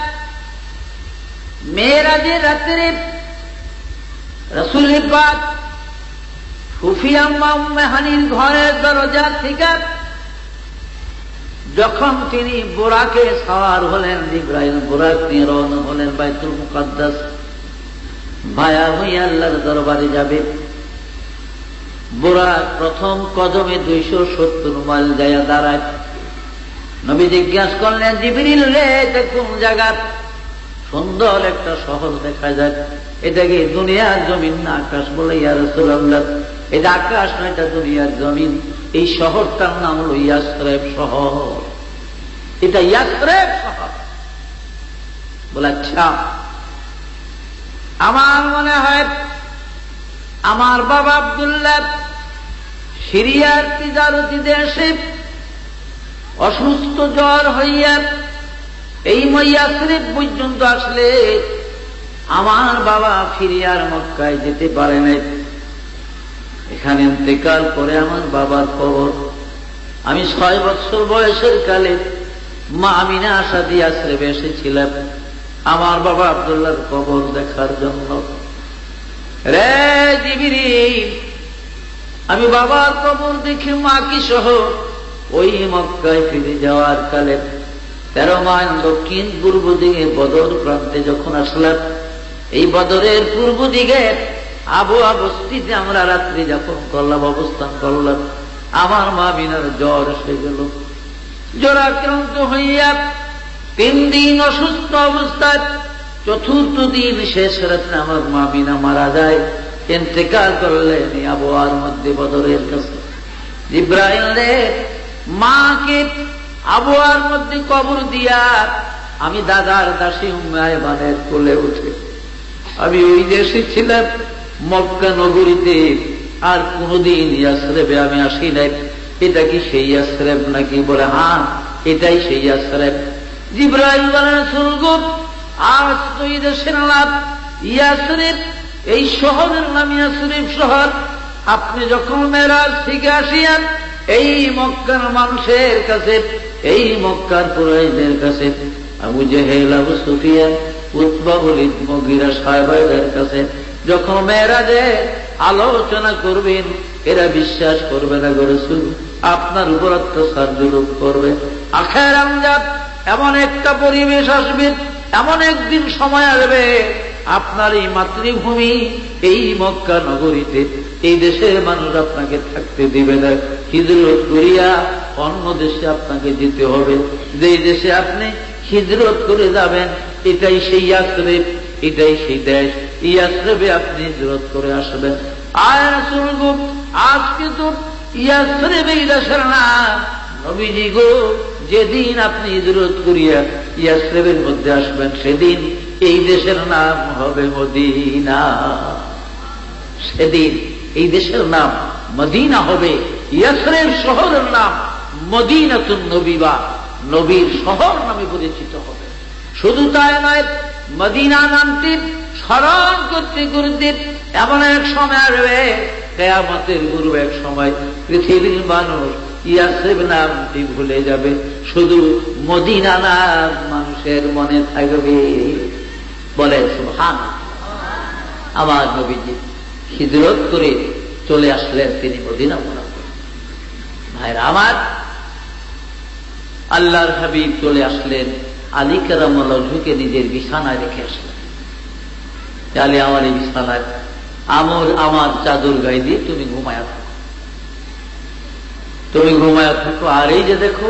মেরাজের রাত্রে রাসূল পাক সুফি আম্মা উম্মে হানির ঘরের দরজা থেকে যখন তিনি বোরাকে সাওয়ার হলেন, জিবরাইল বোরাক নিয়ে রওনা হলেন বাইতুল মুকাদ্দাস, ভায়া হইয়া আল্লাহর দরবারে যাবে। বোরাক প্রথম কদমে 270 মাইল যাইয়া দাঁড়ায়। নবী জিজ্ঞাসা করলেন, জিবরিল রে, এটা কোন জায়গা? সুন্দর একটা শহর দেখা যায়, এটা কি দুনিয়ার জমিন না আকাশ? বলে, ইয়া রাসূলুল্লাহ, এটা আকাশ না, এটা দুনিয়ার জমিন। এই শহরটার নাম হল ইয়াসরিব শহর, এটা ইয়াসরিব শহর। বলে, আচ্ছা, আমার মনে হয় আমার বাবা আব্দুল্লাহ সিরিয়ার তিজারতি দেশে অসুস্থ জ্বর হইয়া এই ইয়াসরিব পর্যন্ত আসলে আমার বাবা ফিরিয়ার মক্কায় যেতে পারে নাই। এখানে ইন্তেকাল করে আমার বাবার কবর, আমি 6 বছর বয়সের কালে মা আমিনা আসাদি ইয়াসরিবে এসেছিলাম আমার বাবা আব্দুল্লাহর কবর দেখার জন্য। রে জিবরিল, আমি বাবার কবর দেখে মাকে সহ ওই মক্কায় ফিরে যাওয়ার কালে 13 মাইল দক্ষিণ পূর্ব দিকে বদর প্রান্তে যখন আসলাম, এই বদরের পূর্ব দিকে আবওয়া বস্তিতে আমরা রাত্রি যাপন করলাম, অবস্থান করলাম। আমার মা মিনার জ্বর এসে গেল, জ্বরাক্রান্ত হইয়া 3 দিন অসুস্থ অবস্থায়, চতুর্থ দিন শেষ রাত্রে আমার মা মিনা মারা যায়, ইন্তেকাল করলেন এই আবওয়ার মধ্যে বদরের কাছে। জিবরাইল রে, মাকে আবওয়ার মধ্যে কবর দিয়া আমি দাদার দাসী উম্মে আয়মানের কোলে উঠে আমি ওই দেশে ছিলাম, মক্কা নগরীতে। আর কোনদিন ইয়াসরিবে আমি আসি নাই। এটা কি সেই ইয়াসরিব নাকি? বলে, হ্যাঁ, এটাই সেই ইয়াসরিব। জিবরাইল বলেন, রাসূল গো, আজ তো এই দেশের নাম ইয়াসরিব, এই শহরের নাম ইয়াসরিব শহর। আপনি যখন মেরাজ থেকে আসিয়ান এই মক্কার মানুষের কাছে, এই মক্কার কুরাইশদের কাছে, আবু জেহেল, আবু সুফিয়ান, উতবা, ওলীদ, মুগীরা সাহাবাদের কাছে যখন মেরাজে আলোচনা করবেন, এরা বিশ্বাস করবে না গো রাসূল, আপনার উপর অত্যাচার জুলুম করবে। আখের আমজাদ এমন একটা পরিবেশ আসবে, এমন একদিন সময় আসবে, আপনার এই মাতৃভূমি এই মক্কা নগরীতে এই দেশের মানুষ আপনাকে থাকতে দিবে না। হিজরত করিয়া অন্য দেশে আপনাকে যেতে হবে। যে দেশে আপনি হিজরত করে যাবেন এটাই সেই ইয়াসরিব, এটাই সেই দেশ। ইয়াসরিবে আপনি হিজরত করে আসবেন। আর রাসূল গো, আজকে তো ইয়াসরিব এই দেশের নাম। নবীজি গো, যেদিন আপনি হিজরত করিয়া ইয়াসরিবের মধ্যে আসবেন সেদিন এই দেশের নাম হবে মদিনা। সেদিন এই দেশের নাম মদিনা হবে, ইয়াসরিব শহরের নাম মদিনাতুন নবীবা, নবীর শহর নামে পরিচিত হবে। শুধু তাই নয়, মদিনা নামটি স্মরণ করতে করতে এমন এক সময় আসবে, কিয়ামতের পূর্বে এক সময় পৃথিবীর মানুষ ইয়াসরিব নামটি ভুলে যাবে, শুধু মদিনা নাম মানুষের মনে থাকবে। বলে সুবহানাল্লাহ। আমার নবীজি হিজরত করে চলে আসলেন তিনি মদিনা মুনাফিক। ভাইরা আমার, আল্লাহর হাবিব চলে আসলেন, আলী কারামাল্লাহু ঝুঁকে নিজের বিছানায় রেখে আসলেন। আলী, আমার এই বিছানায় আমার চাদর গায়ে দিয়ে তুমি ঘুমায়া থাকো, তুমি ঘুমায়া থাকো। আর এই যে দেখো,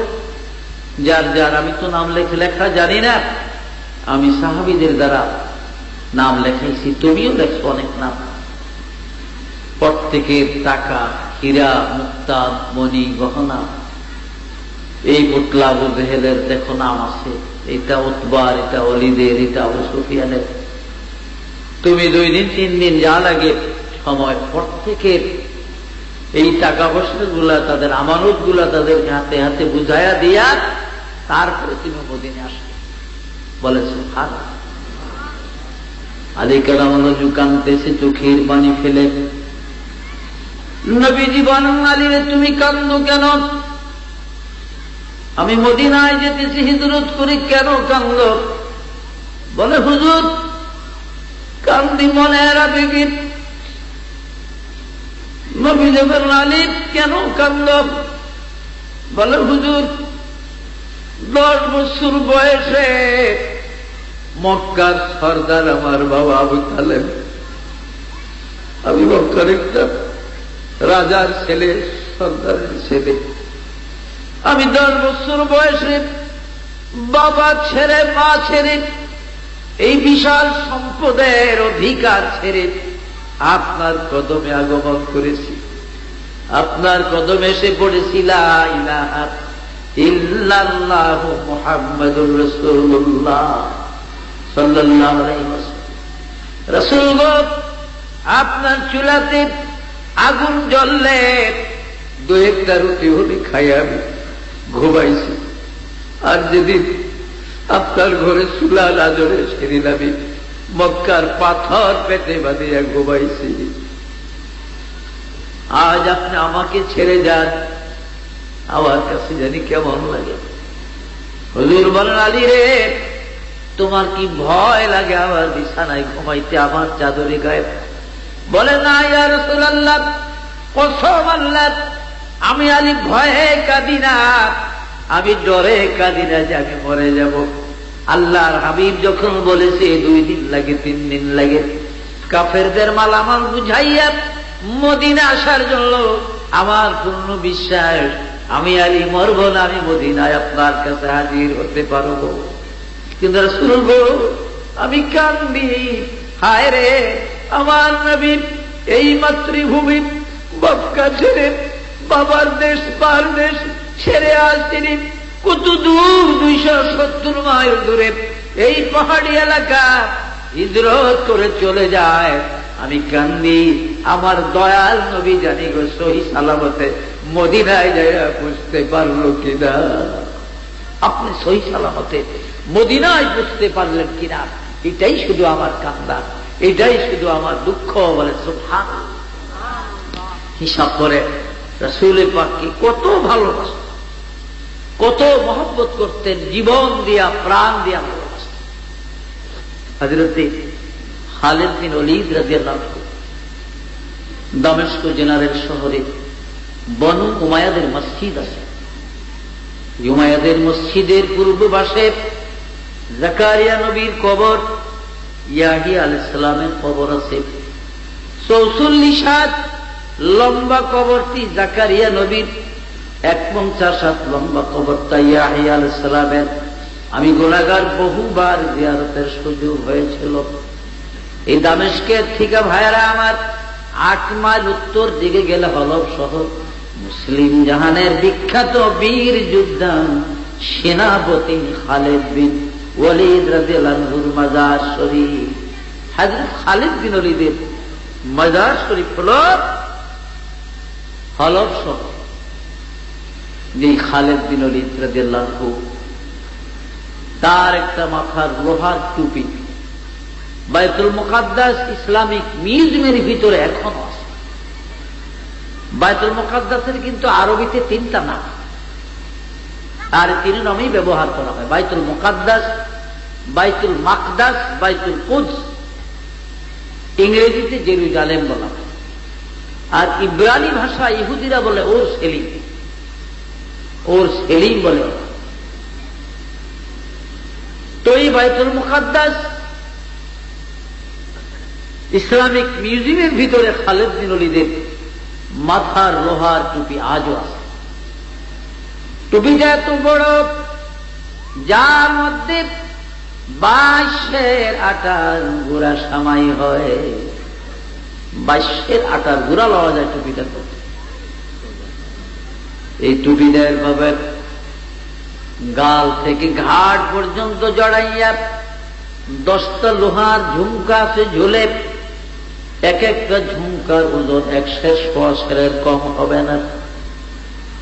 যার যার আমি তো নাম লেখা জানি না, আমি সাহাবীদের দ্বারা নাম লেখাইছি, তুমিও লেখো অনেক নাম। প্রত্যেকের টাকা, হীরা, মুক্তা, মণি, গহনা, এই পুতলা আবু জেহেলের দেখো নাম আছে, এটা উতবার, এটা ওলীদের, এটা আবু সুফিয়ানের। তুমি 2 দিন 3 দিন যা লাগে সময়, প্রত্যেকের এই টাকা পয়সা গুলা, তাদের আমানত গুলা তাদের হাতে হাতে বুঝাইয়া দিয়া তারপরে তুমি মদিনে আসবে। বলে সুবহানাল্লাহ। আলী কারামাল্লাহু কাঁদতেছে চোখের পানি ফেলে। নবীজি বলেন, আলী রে তুমি কাঁদো কেন? আমি মদিনায় যেতেছি হিজরত করে, কেন কাঁদো? বলে, হুজুর কান্দি মনের আবেগে। নবীজি বলেন, আলী কেন কাঁদো? বলে, হুজুর 10 বছর বয়সে মক্কার সর্দার আমার বাবা আবু তালেব, আমি মক্কার একটা রাজার ছেলে, সর্দারের ছেলে। আমি 10 বছর বয়সে বাবা ছেড়ে মা ছেড়ে এই বিশাল সম্পদের অধিকার ছেড়ে আপনার কদমে আগমন করেছি। আপনার কদমে এসে পড়েছি, লা ইলাহা ইল্লাল্লাহু মুহাম্মাদুর রাসূলুল্লাহ সাল্লাল্লাহু আলাইহি ওয়াসাল্লাম। রাসূল গো, আপনার চুলাতে আগুন জ্বললে 2-1টা রুটি হলে খাই আমি ঘুমাইছি। আর যেদিন আপনার ঘরে চুলা না জ্বলে সেদিন আমি মক্কার পাথর পেটে বাঁধিয়া ঘুমাইছি। আজ আপনি আমাকে ছেড়ে যান, আমার কাছে জানি কেমন লাগে। হুজুর বলেন, আলী রে তোমার কি ভয় লাগে আমার বিছানায় ঘুমাইতে, আমার চাদরে গায়ে? বলে, না ইয়া রাসূলুল্লাহ, কসম আল্লাহ, আমি আলী ভয়ে কাঁদি না, আমি ডরে কাঁদি না যে আমি মরে যাব। আল্লাহর হাবিব যখন বলেছে 2 দিন লাগে 3 দিন লাগে কাফেরদের মালামাল বুঝাইয়া মদিনা আসার জন্য, আমার পূর্ণ বিশ্বাস আমি আলী মরব না, আমি মদিনায় আপনার কাছে হাজির হতে পারব। কিন্তু রাসূল গো, আমি কান্দি, হায় রে আমার নবী এই মাতৃভূমি মক্কা ছেড়ে বাবার দেশ পার দেশ ছেড়ে আসছিলেন কত দূর, 270 মাইল দূরে এই পাহাড়ি এলাকা হিজরত করে চলে যায়। আমি কান্দি, আমার দয়াল নবী জানি গো সহি সালামতে মদিনায় যাইয়া বুঝতে পারলো কিনা। আপনি সহি সালামতে মদিনায় বুঝতে পারলেন কিনা, এটাই শুধু আমার কান্না, এটাই শুধু আমার দুঃখ। বলে সুবহানাল্লাহ। হিসাব করে রাসূলের পাককে কত ভালোবাসতেন, কত মহব্বত করতেন, জীবন দিয়া প্রাণ দিয়া ভালোবাসতেন। হযরত খালিদ বিন ওলীদ রাদিয়াল্লাহু আনহু দামেস্ক জেনারেল শহরে বনু উমাইয়াদের মসজিদ আছে। উমাইয়াদের মসজিদের পূর্ব পাশে জাকারিয়া নবীর কবর, ইয়াহিয়া আলাইহিস সালামের কবর আছে। 44 হাত লম্বা কবরটি জাকারিয়া নবীর, 51 হাত লম্বা কবরটা ইয়াহিয়া আলাইহিস সালামের। আমি গুনাহগার, বহুবার জিয়ারতের সুযোগ হয়েছিল। এই দামেস্কের থেকে ভাইরা আমার 8 মাইল উত্তর দিকে গেলে হলফ শহর, মুসলিম জাহানের বিখ্যাত বীর যোদ্ধা সেনাপতি খালিদ বিন ওলীদ রাদিয়াল্লাহু আনহুর মাজার শরীফ। হযরত খালিদ বিন ওলীদের মাজার শরীফ হল হলফ শহর। যে খালিদ বিন ওলীদ রাদিয়াল্লাহু আনহু, তার একটা মাথার লোহার টুপি বাইতুল মুকাদ্দাস ইসলামিক মিউজিয়ামের ভিতরে এখনো আছে। বাইতুল মুকাদ্দাসের কিন্তু আরবিতে 3টা নাম, আর 3 নামই ব্যবহার করা হয়। বাইতুল মুকাদ্দাস, বাইতুল মাকদাস, বাইতুল কুদস। ইংরেজিতে জেরুজালেম বলা হয়, আর ইব্রানি ভাষা ইহুদিরা বলে ওর সেলিম, ওর সেলিম বলে। তো এই বাইতুল মুকাদ্দাস ইসলামিক মিউজিয়ামের ভিতরে খালিদ বিন ওলীদের মাথার লোহার টুপি আজও আছে। টুপিটা এত বড়, যার মধ্যে 22 আটার গুঁড়া সামাই হয়। 22 আটার গুঁড়া লওয়া যায় টুপিটার মধ্যে। এই টুপিটার ভাবে গাল থেকে ঘাট পর্যন্ত জড়াইয়া 10টা লোহার ঝুমকা আছে ঝুলে। এক একটা ঝুমকার ওজন 100 কম হবে না।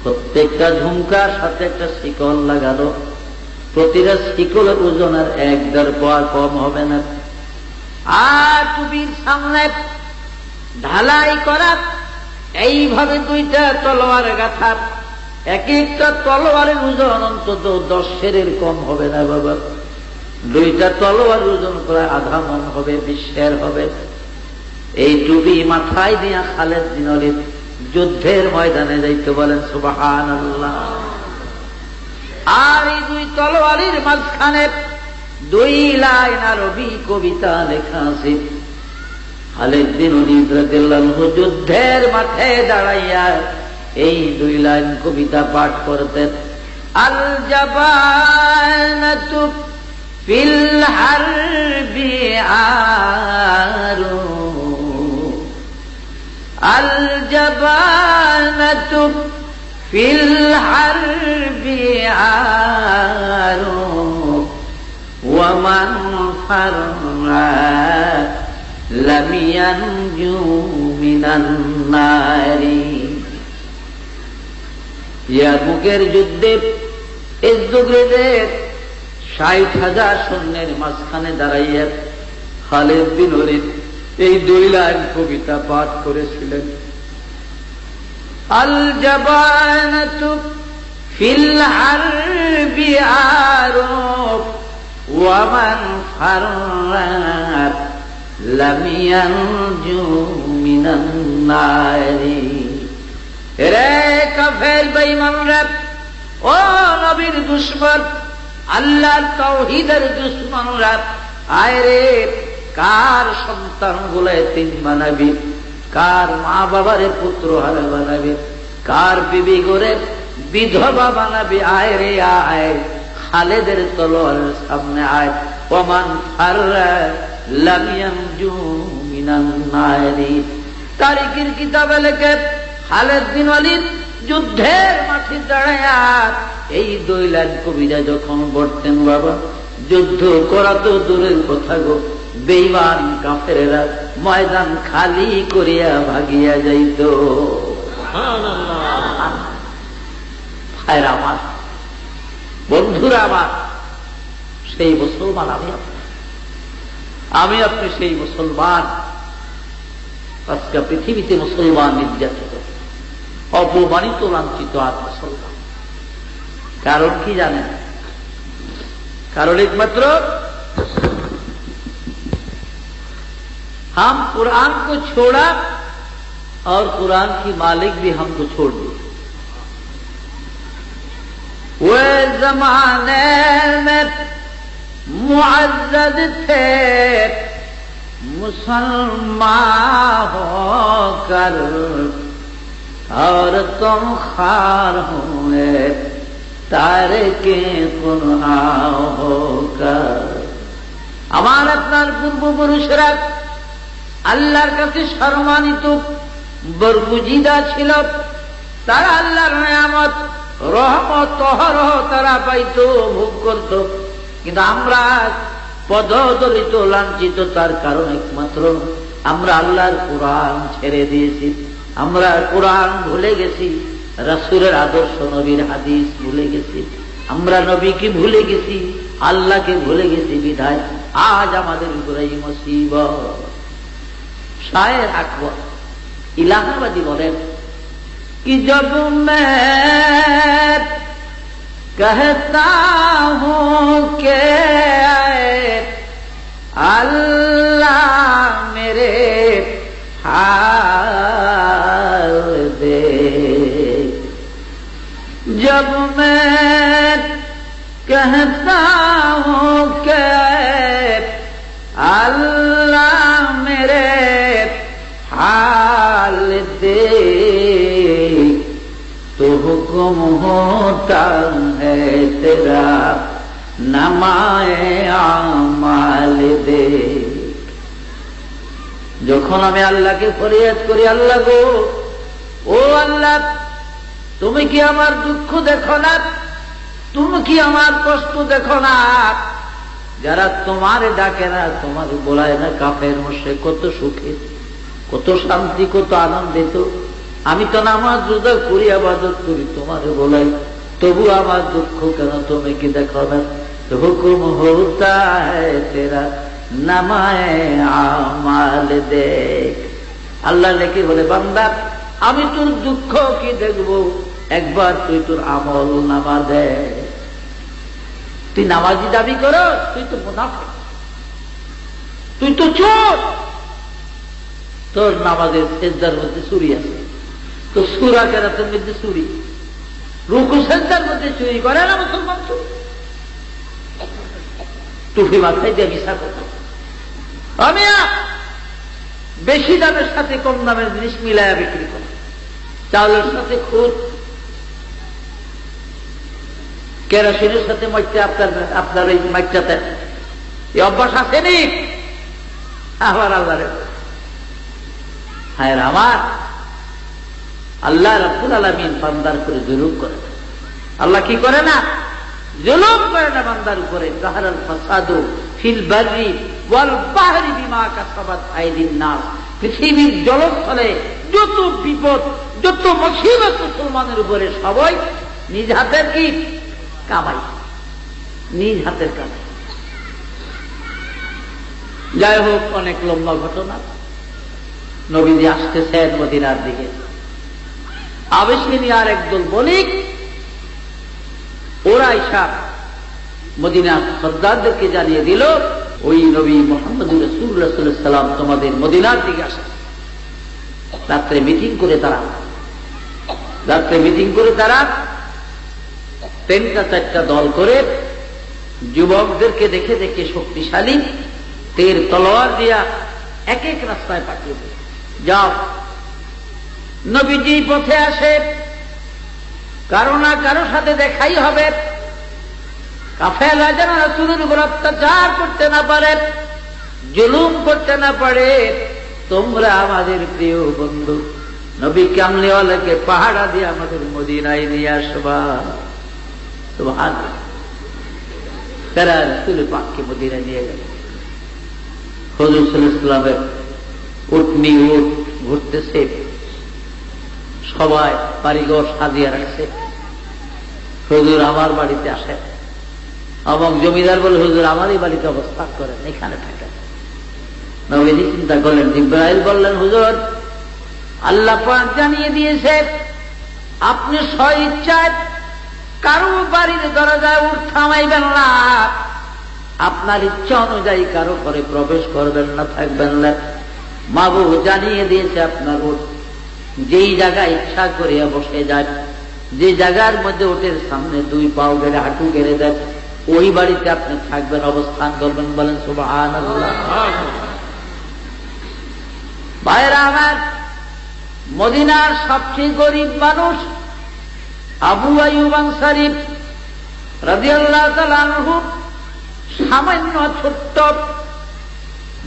প্রত্যেকটা ঝুমকার সাথে একটা শিকল লাগানো, প্রতিটা শিকলের ওজন আর 1-1.5 পাওয়া কম হবে না। আর টুপির সামনে ঢালাই করা এইভাবে দুইটা তলোয়ার গাথা। এক একটা তলোয়ারের ওজন অন্তত 10 সেরের কম হবে না বাবা। দুইটা তলোয়ার ওজন প্রায় আধা মণ হবে, 20 সের হবে। এই টুপি মাথায় দিয়া খালেদ বিন ওয়ালিদ যুদ্ধের ময়দানে যাইতে বলেন সুবহানাল্লাহ। আর এই দুই তলোয়ারের মাঝখানে 2 লাইন আরবি কবিতা লেখা আছে। খালেদ বিন ওয়ালিদ রাদিয়াল্লাহু আনহু যুদ্ধের মাঠে দাঁড়াইয়া এই 2 লাইন কবিতা পাঠ করতেন। আল জাবানাতু ফিল হারবি আরু, আল জাবানাতু ফিল হারবি আরু, ওয়া মান ফাররা লাম ইয়ানজু মিনান নারি। ইয়ারমুকের যুদ্ধে ইসদুগরিদের 60,000 সৈন্যের মাঝখানে দাঁড়াইয়া খালেদ বিন ওয়ালিদ এই 2 লাইন কবিতা পাঠ করেছিলেন। আল জাবানাতু ফিল হারবি আরব, ওয়া মান ফাররা লাম ইয়ানজু মিনান নারি। রে কাফের বেঈমানরা, ও নবীর দুশমন, আল্লাহর তাওহীদের দুশমনরা, আয় রে কার সন্তান গুলো এতিম বানাবি, কার মা বাবারে পুত্র হারা বানাবি, কার বিবি করে বিধবা বানাবি। আয় রে আয়, খালেদের তলোয়ারের সামনে আয়। ওমান ফাররা লাম ইয়ানজু মিনান নারি। তারিখের কিতাবে লেখে খালেদ বিন ওয়ালিদ যুদ্ধের মাঠে দাঁড়ায়া এই 2 লাইন কবিতা যখন পড়তেন বাবা, যুদ্ধ করা তো দূরের কথা গো, বেঈমান কাফেরেরা ময়দান খালি করিয়া ভাগিয়া যাইত। ভাইরা আমার, বন্ধুরা আমার, সেই মুসলমান আমি আপনি সেই মুসলমান। আজকে পৃথিবীতে মুসলমান নির্যাতিত, অপমানিত, লাঞ্ছিত আর মুসলমান। কারণ কি জানেন? কারণ একমাত্র हम कुरान को छोड़ा और कुरान की मालिक भी हमको छोड़ दी। वे जमाने में मुअज़्ज़ज़ थे मुसलमान होकर, और तुम खार हुए तारिके गुनाह होकर। আমার আপনার পূর্বপুরুষরা আল্লাহর কাছে সম্মানিত, বরগুজিদা ছিল। তারা আল্লাহর নিয়ামত, রহমত, অহরহ তারা পাইত, ভোগ করত। কিন্তু আমরা পদদলিত, লাঞ্ছিত। তার কারণ একমাত্র আমরা আল্লাহর কোরআন ছেড়ে দিয়েছি, আমরা কোরআন ভুলে গেছি, রাসূলের আদর্শ, নবীর হাদিস ভুলে গেছি, আমরা নবীকে ভুলে গেছি, আল্লাহকে ভুলে গেছি। বিধায় আজ আমাদের উপরে এই মুসিবত। শায়ের আকবর ইলাহাবাদী বলেন कि जब मैं कहता हूँ कि अल्लाह मेरे हाल दे, जब मैं कहता हूँ कि अल्लाह मेरे हाल दे, तो हुक्म होता है तेरा नामाए आमाल दे। যখন আমি আল্লাহকে ফরিয়াদ করি, আল্লাহ গো, ও আল্লাহ, তুমি কি আমার দুঃখ দেখো না? তুমি কি আমার কষ্ট দেখো না? যারা তোমারে ডাকে না, তোমার বলায় না, কাফের মুশরিক কত সুখে, কত শান্তি, কত আনন্দিত। আমি তো নামাজ রোজা করি, ইবাদত করি, তোমারে বলাই, তবু আমার দুঃখ কেন? তুমি কি দেখো না? হুকুম হোতা হ্যায় তেরা নামায়ে আমাল দেখ। আল্লাহ লেখে বলে, বান্দা আমি তোর দুঃখ কি দেখবো, একবার তুই তোর আমল নামা দে। তুই নামাজি দাবি করো, তুই তো মুনাফিক, তুই তো চোর, তোর নামাজের সেজদার মধ্যে চুরি আছে, তো সূরা কেরাতের মধ্যে চুরি, রুকু সেজদার মধ্যে চুরি করে না মুসলমান? টুপি মাথায় দিয়ে মিশা করতে, আমি বেশি দামের সাথে কম দামের জিনিস মিলাইয়া বিক্রি করে, চাউলের সাথে খুদ, কেরোসিনের সাথে মাইটা, আপনার এই মাইটাতে এই অভ্যাস আসেনি? আবার আল্লাহ হ্যাঁ আমার আল্লাহ রাব্বুল আলামিন বান্দার করে জুলুম করে না। আল্লাহ কি করে না? জুলুম করে না বান্দার উপরে। যাহারাল ফাসাদু ফিল বাররি ওয়াল বাহরি বিমা কাসাবাত আইদিন নাস। পৃথিবীর জলস্থলে যত বিপদ, যত মুসিবত মুসলমানের উপরে সবাই নিজ হাতের কি কামাই, নিজ হাতের কামাই। যাই হোক, অনেক লম্বা ঘটনা। নবীজি আসতেছেন মদিনার দিকে, আবেশিনী আর একদল বণিক, ওরা ঈশা মদিনার সর্দারদেরকে জানিয়ে দিল, ওই নবী মুহাম্মদ রাসূলুল্লাহ সাল্লাল্লাহু আলাইহি ওয়াসাল্লাম তোমাদের মদিনার দিকে আসে। রাত্রে মিটিং করে তারা তিনটা চারটা দল করে যুবকদেরকে দেখে দেখে শক্তিশালী তীর তলোয়ার দিয়া এক এক রাস্তায় পাঠিয়ে দেয়, যাও নবীজি পথে আসে, কারো না কারো সাথে দেখাই হবে, কাফেলা যেন রাসূলের উপর অত্যাচার করতে না পারে, জুলুম করতে না পারে। তোমরা আমাদের প্রিয় বন্ধু নবী কামলিওয়ালাকে পাহাড়া দিয়ে আমাদের মদিনায় নিয়ে আসবা। সুবহানাল্লাহ। তারা রাসূল পাককে মদিনায় নিয়ে গেল। হুজুর সাল্লাল্লাহু আলাইহি ওয়াসাল্লামের উটনি ঘুরতেছে, সবাই বাড়িঘর সাজিয়ে রাখছে। হুজুর আমার বাড়িতে আসে, এবং জমিদার বলে, হুজুর আমার এই বাড়িতে অবস্থান করেন, এখানে থাকেন। নবীজি চিন্তা করলেন, জিবরাইল বললেন, হুজুর আল্লাহ পাক জানিয়ে দিয়েছে আপনি স্বইচ্ছায় কারো বাড়ির দরজায় উঠ থামাইবেন না, আপনার ইচ্ছা অনুযায়ী কারো ঘরে প্রবেশ করবেন না, থাকবেন না। মাহবুব জানিয়ে দিয়েছে আপনার উঠ যেই জায়গায় ইচ্ছা করিয়া বসে যায়, যে জায়গার মধ্যে ওটের সামনে দুই পাও গেড়ে হাঁটু গেড়ে দেয়, ওই বাড়িতে আপনি থাকবেন, অবস্থান করবেন। বলেন সুবহানাল্লাহ। ভাইরা আমার, মদিনার সবচেয়ে গরিব মানুষ আবু আইয়ুব আনসারী রাদিয়াল্লাহু তাআলা আনহু, সামান্য ছোট্ট।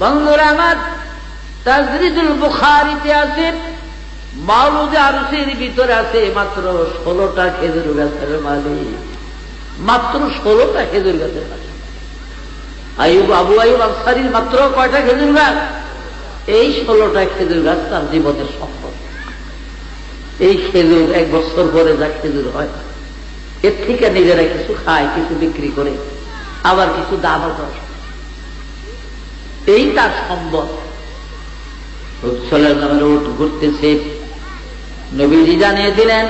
বন্ধুরা আমার, তাজরিদুল বুখারীতে আছে, মাওলুদে আরশের ভিতরে আছে মাত্র 16টা খেজুর গাছের মালিক, মাত্র 16টা খেজুর গাছের মালিক। আবু আইয়ুব আনসারীর মাত্র কয়টা খেজুর গাছ? এই 16টা খেজুর গাছ তার জীবনের সম্পদ। এই খেজুর 1 বছর পরে যা খেজুর হয়, এর থেকে নিজেরা কিছু খায়, কিছু বিক্রি করে, আবার কিছু দানও করে। এই তার সম্পদ। নামের উট ঘুরতেছে, নবীজি জানিয়ে দিলেন,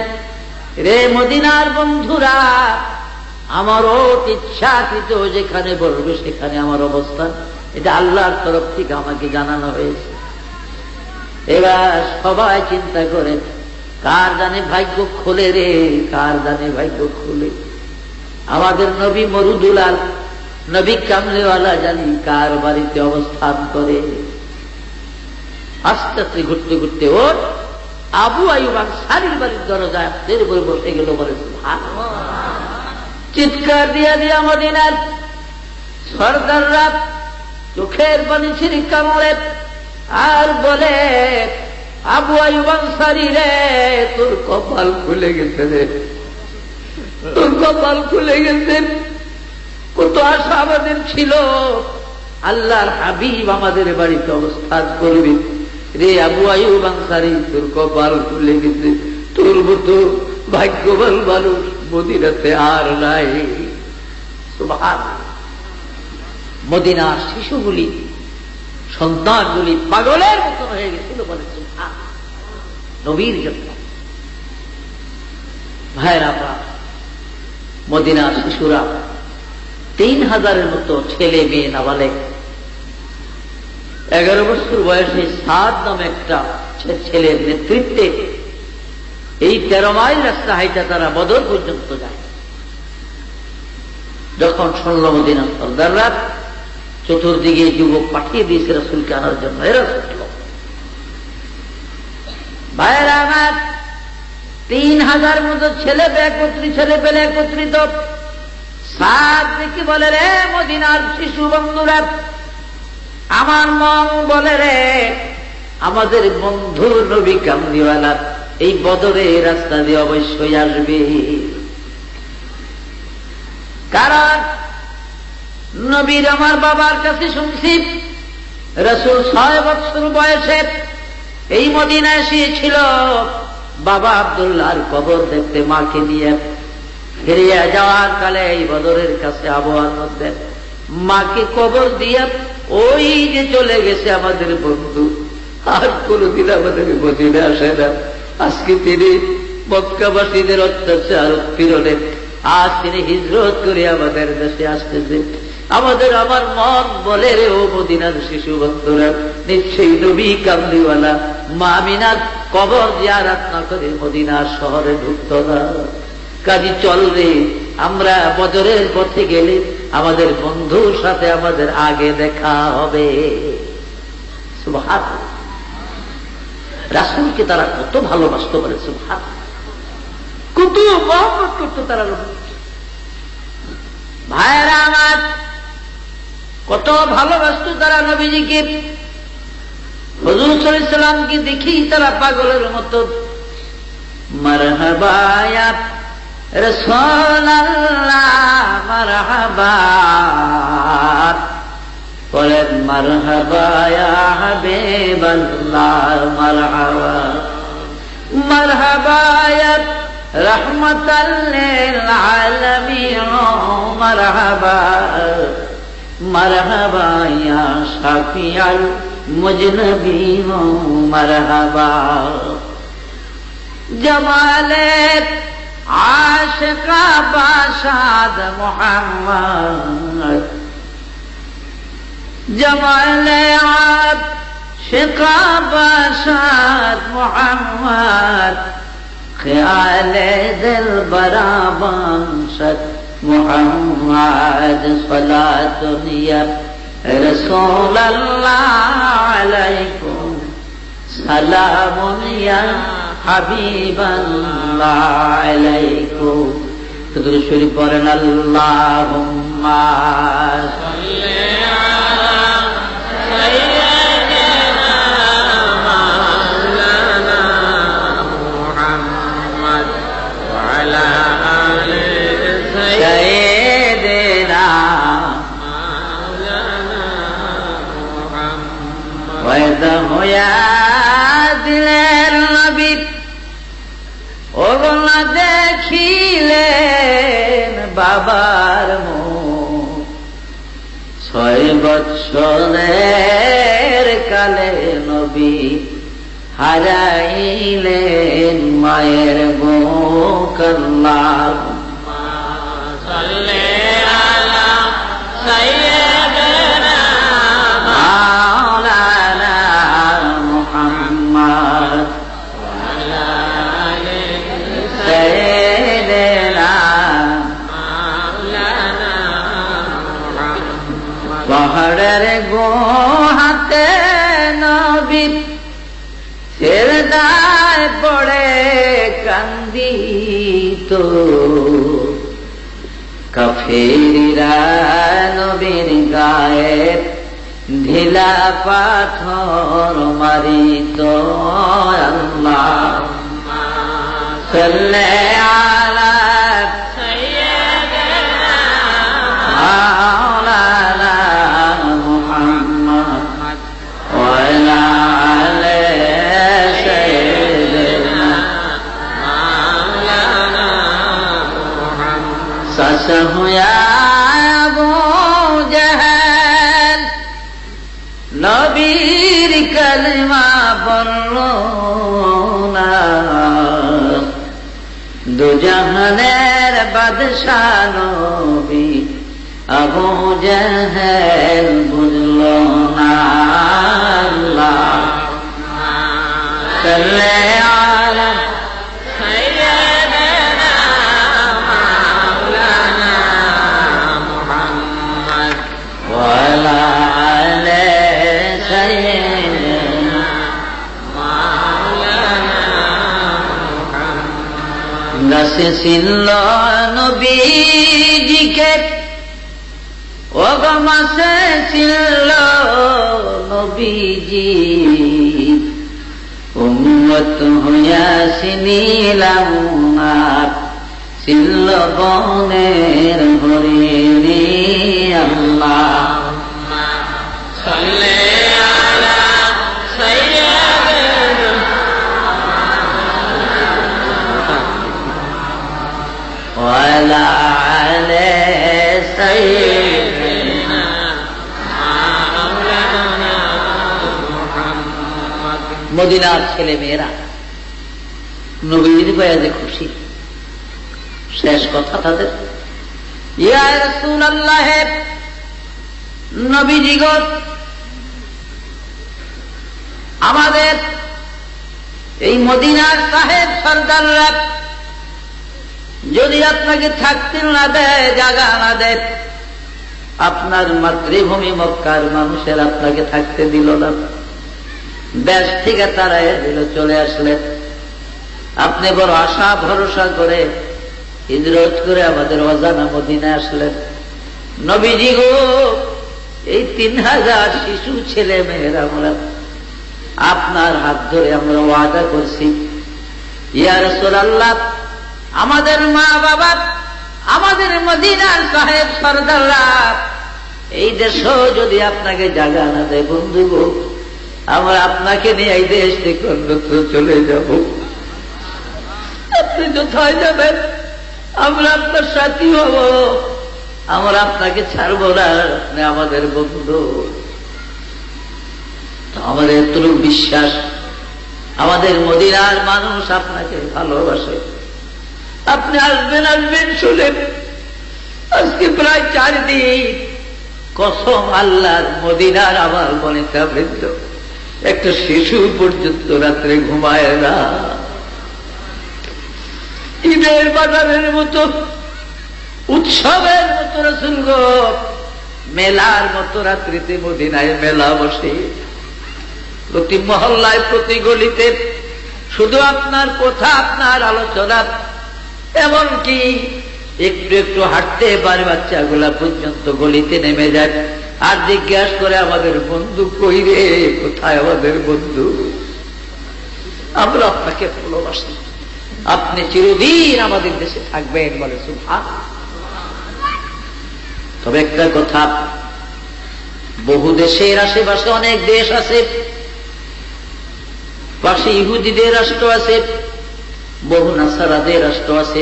রে মদিনার বন্ধুরা, আমার ওট ইচ্ছাকৃত যেখানে বলবে সেখানে আমার অবস্থান, এটা আল্লাহর তরফ থেকে আমাকে জানানো হয়েছে। এবার সবাই চিন্তা করে, কার জানে ভাগ্য খোলে রে, কার জানে ভাগ্য খোলে। আমাদের নবী মরুদুলাল, নবী কামলিওয়ালা জানি কার বাড়িতে অবস্থান করে। আস্তে আস্তে ঘুরতে ঘুরতে ওর আবু আইয়ুব আনসারীর বাড়ির দরজায় দের উপরে বসে গেল। বলে চিৎকার দিয়া দিয়া মদিনার সরদাররা চোখের পানি ছিরিকা মরে আর বলে, আবু আইয়ুব আনসারী রে, তোর কপাল খুলে গেছে রে, তোর কপাল খুলে গেছে। কত আশা আমাদের ছিল, আল্লাহর হাবিব আমাদের বাড়িতে অবস্থান করবে। রে আবু আইয়ুব আনসারী, তোর কপাল খুলে গেছে, তোর মতো ভাগ্যবান মানুষ মদিনাতে আর নাই। সুবহানাল্লাহ। মদিনার শিশুগুলি, সন্তানগুলি পাগলের মতো হয়ে গেছিল। বলে সুবহানাল্লাহ, নবীর জন্য। ভাইরা আপনার, মদিনার শিশুরা 3000-এর মতো ছেলে মেয়ে নাবালেগ, 11 বছর বয়সে সাদ নামে একটা ছেলের নেতৃত্বে এই 13 মাইল রাস্তা হাইটা তারা বদর পর্যন্ত যায়। যখন শুনল মদিনার সর্দাররা চতুর্দিকে যুবক পাঠিয়ে দিয়েছে রাসূলকে আনার জন্য, এরা ভাইয়েরা আমার 3000 মতো ছেলে পেলে একত্রিত। সাদ দেখি বলে, রে মদিনার শিশু বন্ধুরা, আমার মন বলে রে, আমাদের বন্ধু নবী কামলিওয়ালা এই বদরে রাস্তা দিয়ে অবশ্যই আসবে। কারণ নবীর আমার বাবার কাছে শুনছি রাসূল 6 বছর বয়সে এই মদিনায় এসেছিল বাবা আব্দুল্লাহর কবর দেখতে মাকে নিয়ে। ফিরিয়ে যাওয়ার কালে এই বদরের কাছে আবহাওয়ার মধ্যে মাকে কবর দিয়ে ওই যে চলে গেছে আমাদের বন্ধু, আর কোনদিন আমাদের মদিনা আসে না। আজকে তিনি মক্কাবাসীদের অত্যাচার উৎপীড়নে আজ তিনি হিজরত করে আমাদের দেশে আসতেছে। আমার মন বলে রে, ও মদিনার শিশু বন্ধুরা, নিশ্চয়ই নবী কামলিওয়ালা মা আমিনার কবর জিয়ারত না করে মদিনার শহরে ঢুকতো না। কাজী চল রে, আমরা বদরের পথে গেলে আমাদের বন্ধুর সাথে আমাদের আগে দেখা হবে। সুবহানাল্লাহ, রাসূলকে তারা কত ভালোবাসতো বলে, সুবহানাল্লাহ, কত মহব্বত করতো তারা। ভাইয়েরা আমার, কত ভালোবাসতো তারা নবীজিকে। হুজুর সাল্লাল্লাহু আলাইহি সাল্লামকে দেখি তারা পাগলের মতো মারহাবা ইয়া রাসূলুল্লাহ, মারহাবা বলেন, মারহাবা ইয়া হাবিবাল্লাহ, মারহাবা মারহাবা ইয়া রাহমাতাল লিল আলামিন, মারহাবা মারহাবা ইয়া শাফিআল মুজনবিন, মারহাবা জামালে আশিকা বাশাদ মুহাম্মদ, জামালে আশিকা বাশাদ মুহাম্মদ, খিয়ালে দিল বরাবাশাদ মুহাম্মদ, সালাতুন ইয়া রাসূলুল্লাহ আলাইকুম, সালামুন ইয়া হাবিবাল্লাহ আলাইকুম। দুরূদ শরীফ পড়েন, আল্লাহুম্মা সাল্লি আলা সাইয়্যিদিনা মাওলানা মুহাম্মদ ওয়া আলা আলি সাইয়্যিদিনা মাওলানা মুহাম্মদ। ওয়াদা হোয়া দিলের নবী ওগুলা দেখিলেন বাবার মুখ, 6 বৎসরের কালে নবী হারাইলেন মায়ের বুক। আল্লাহুম্মা সাল্লি আলা সাইয়্যিদিনা মাওলানা মুহাম্মদ ওয়া আলা আলি সাইয়্যিদিনা মাওলানা মুহাম্মদ। পাহাড়ের গুহাতে নবী সিজদায় পড়ে কান্দিত, কাফেররা নবীর গায়ে ঢিলা পাথর মারিত। আল্লাহুম্মা সাল্লি আলা সাইয়্যিদিনা মাওলানা মুহাম্মদ ওয়া আলা আলি সাইয়্যিদিনা মাওলানা মুহাম্মদ। সাসহুয়া আবু জাহল জাহানের বাদশা নবী আবু জাহেল বুঝল না। আল্লাহুম্মা সাল্লি আলা সাইয়্যিদিনা মাওলানা মুহাম্মদ ওয়া আলা আলি সাইয়্যিদিনা মাওলানা মুহাম্মদ। গাছে ছিল নবীজিকে ও গো মাসে ছিল নবীজি, উম্মত হইয়া চিনিলাম আর ছিল বনের হরিণী। আল্লাহুম্মা সাল্লি আলা সাইয়্যিদিনা ওয়া আলা আলি সাইয়্যিদিনা মাওলানা মুহাম্মদ। মদিনার ছেলে মেয়েরা নবীর বয়ানে খুশি। শেষ কথা তাদের, ইয়া রাসূলুল্লাহ, নবীজি গো, আমাদের এই মদিনার সাহেব সরদাররা যদি আপনাকে থাকতে না দেয়, জায়গা না দেয়, আপনার মাতৃভূমি মক্কার মানুষের আপনাকে থাকতে দিল না, দেশ থেকে তারাই দিল, চলে আসলেন। আপনি বড় আশা ভরসা করে হিজরত করে আমাদের অজানা মদিনায় আসলেন। নবীজি গো, এই 3000 শিশু ছেলে মেয়েরা আমরা আপনার হাত ধরে আমরা ওয়াদা করছি, ইয়া রাসূলুল্লাহ, আমাদের মা বাবা, আমাদের মদিনার সাহেব সরদাররা এই দেশও যদি আপনাকে জায়গা না দেয়, বন্ধু গো, আমরা আপনাকে নিয়ে এই দেশ থেকে অন্যত্র চলে যাব। আপনি কোথায় যাবেন, আমরা আপনার সাথী হব, আমরা আপনাকে ছাড়বো না, আপনি আমাদের বন্ধু। আমাদের এতটুকু বিশ্বাস, আমাদের মদিনার মানুষ আপনাকে ভালোবাসে। আপনি আসবেন আসবেন শুনেন, আজকে প্রায় 4 দিন, কসম আল্লাহর, মদিনার আমার বনিতা বৃদ্ধ একটা শিশু পর্যন্ত রাত্রে ঘুমায় না। ঈদের বাজারের মতো, উৎসবের মতো রাসূল গো, মেলার মতো রাত্রিতে মদিনায় মেলা বসে, প্রতি মহল্লায় প্রতি গলিতে শুধু আপনার কথা, আপনার আলোচনা। এমনকি একটু একটু হাঁটতে পারে বাচ্চাগুলা পর্যন্ত গলিতে নেমে যায় আর জিজ্ঞাসা করে, আমাদের বন্ধু কই রে, কোথায় আমাদের বন্ধু? আমরা আপনাকে ভালোবাসি, আপনি চিরদিন আমাদের দেশে থাকবেন, বলে সুবহানাল্লাহ। তবে একটা কথা, বহু দেশের আশেপাশে অনেক দেশ আছে, পাশে ইহুদিদের রাষ্ট্র আছে, বহু নাসারাদের রাষ্ট্র আছে,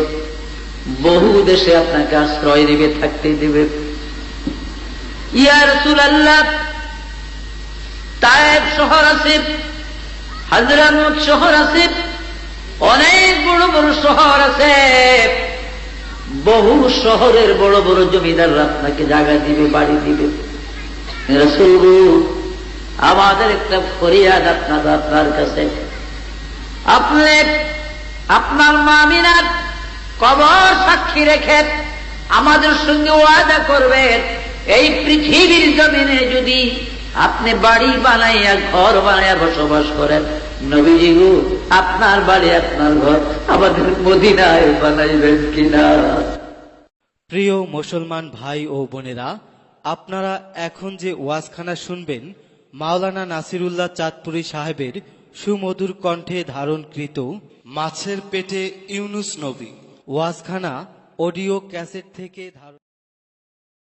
বহু দেশে আপনাকে আশ্রয় দেবে, থাকতে দেবে। ইয়া রাসূলুল্লাহ, তায়েফ শহর আছে, হাজরামত শহর আছে, অনেক বড় বড় শহর আছে, বহু শহরের বড় বড় জমিদাররা আপনাকে জায়গা দিবে, বাড়ি দিবে। রাসূল, আমাদের একটা ফরিয়াদ আপনার কাছে, আপনি আপনার মা আমিনার কবর সাক্ষী রেখে আমাদের সঙ্গে ওয়াদা করবেন, এই পৃথিবীর জমিনে যদি আপনি বাড়ি বানাইয়া, ঘর বানাইয়া বসবাস করেন, নবীজি গো, আপনার বাড়ি, আপনার ঘর আমাদের মদিনায় বানাইবেন কিনা? প্রিয় মুসলমান ভাই ও বোনেরা, আপনারা এখন যে ওয়াজখানা শুনবেন, মাওলানা নাসিরুল্লাহ চাঁদপুরী সাহেবের সুমধুর কণ্ঠে ধারণকৃত মাছের পেটে ইউনুস নবী ওয়াজখানা অডিও ক্যাসেট থেকে ধারণ।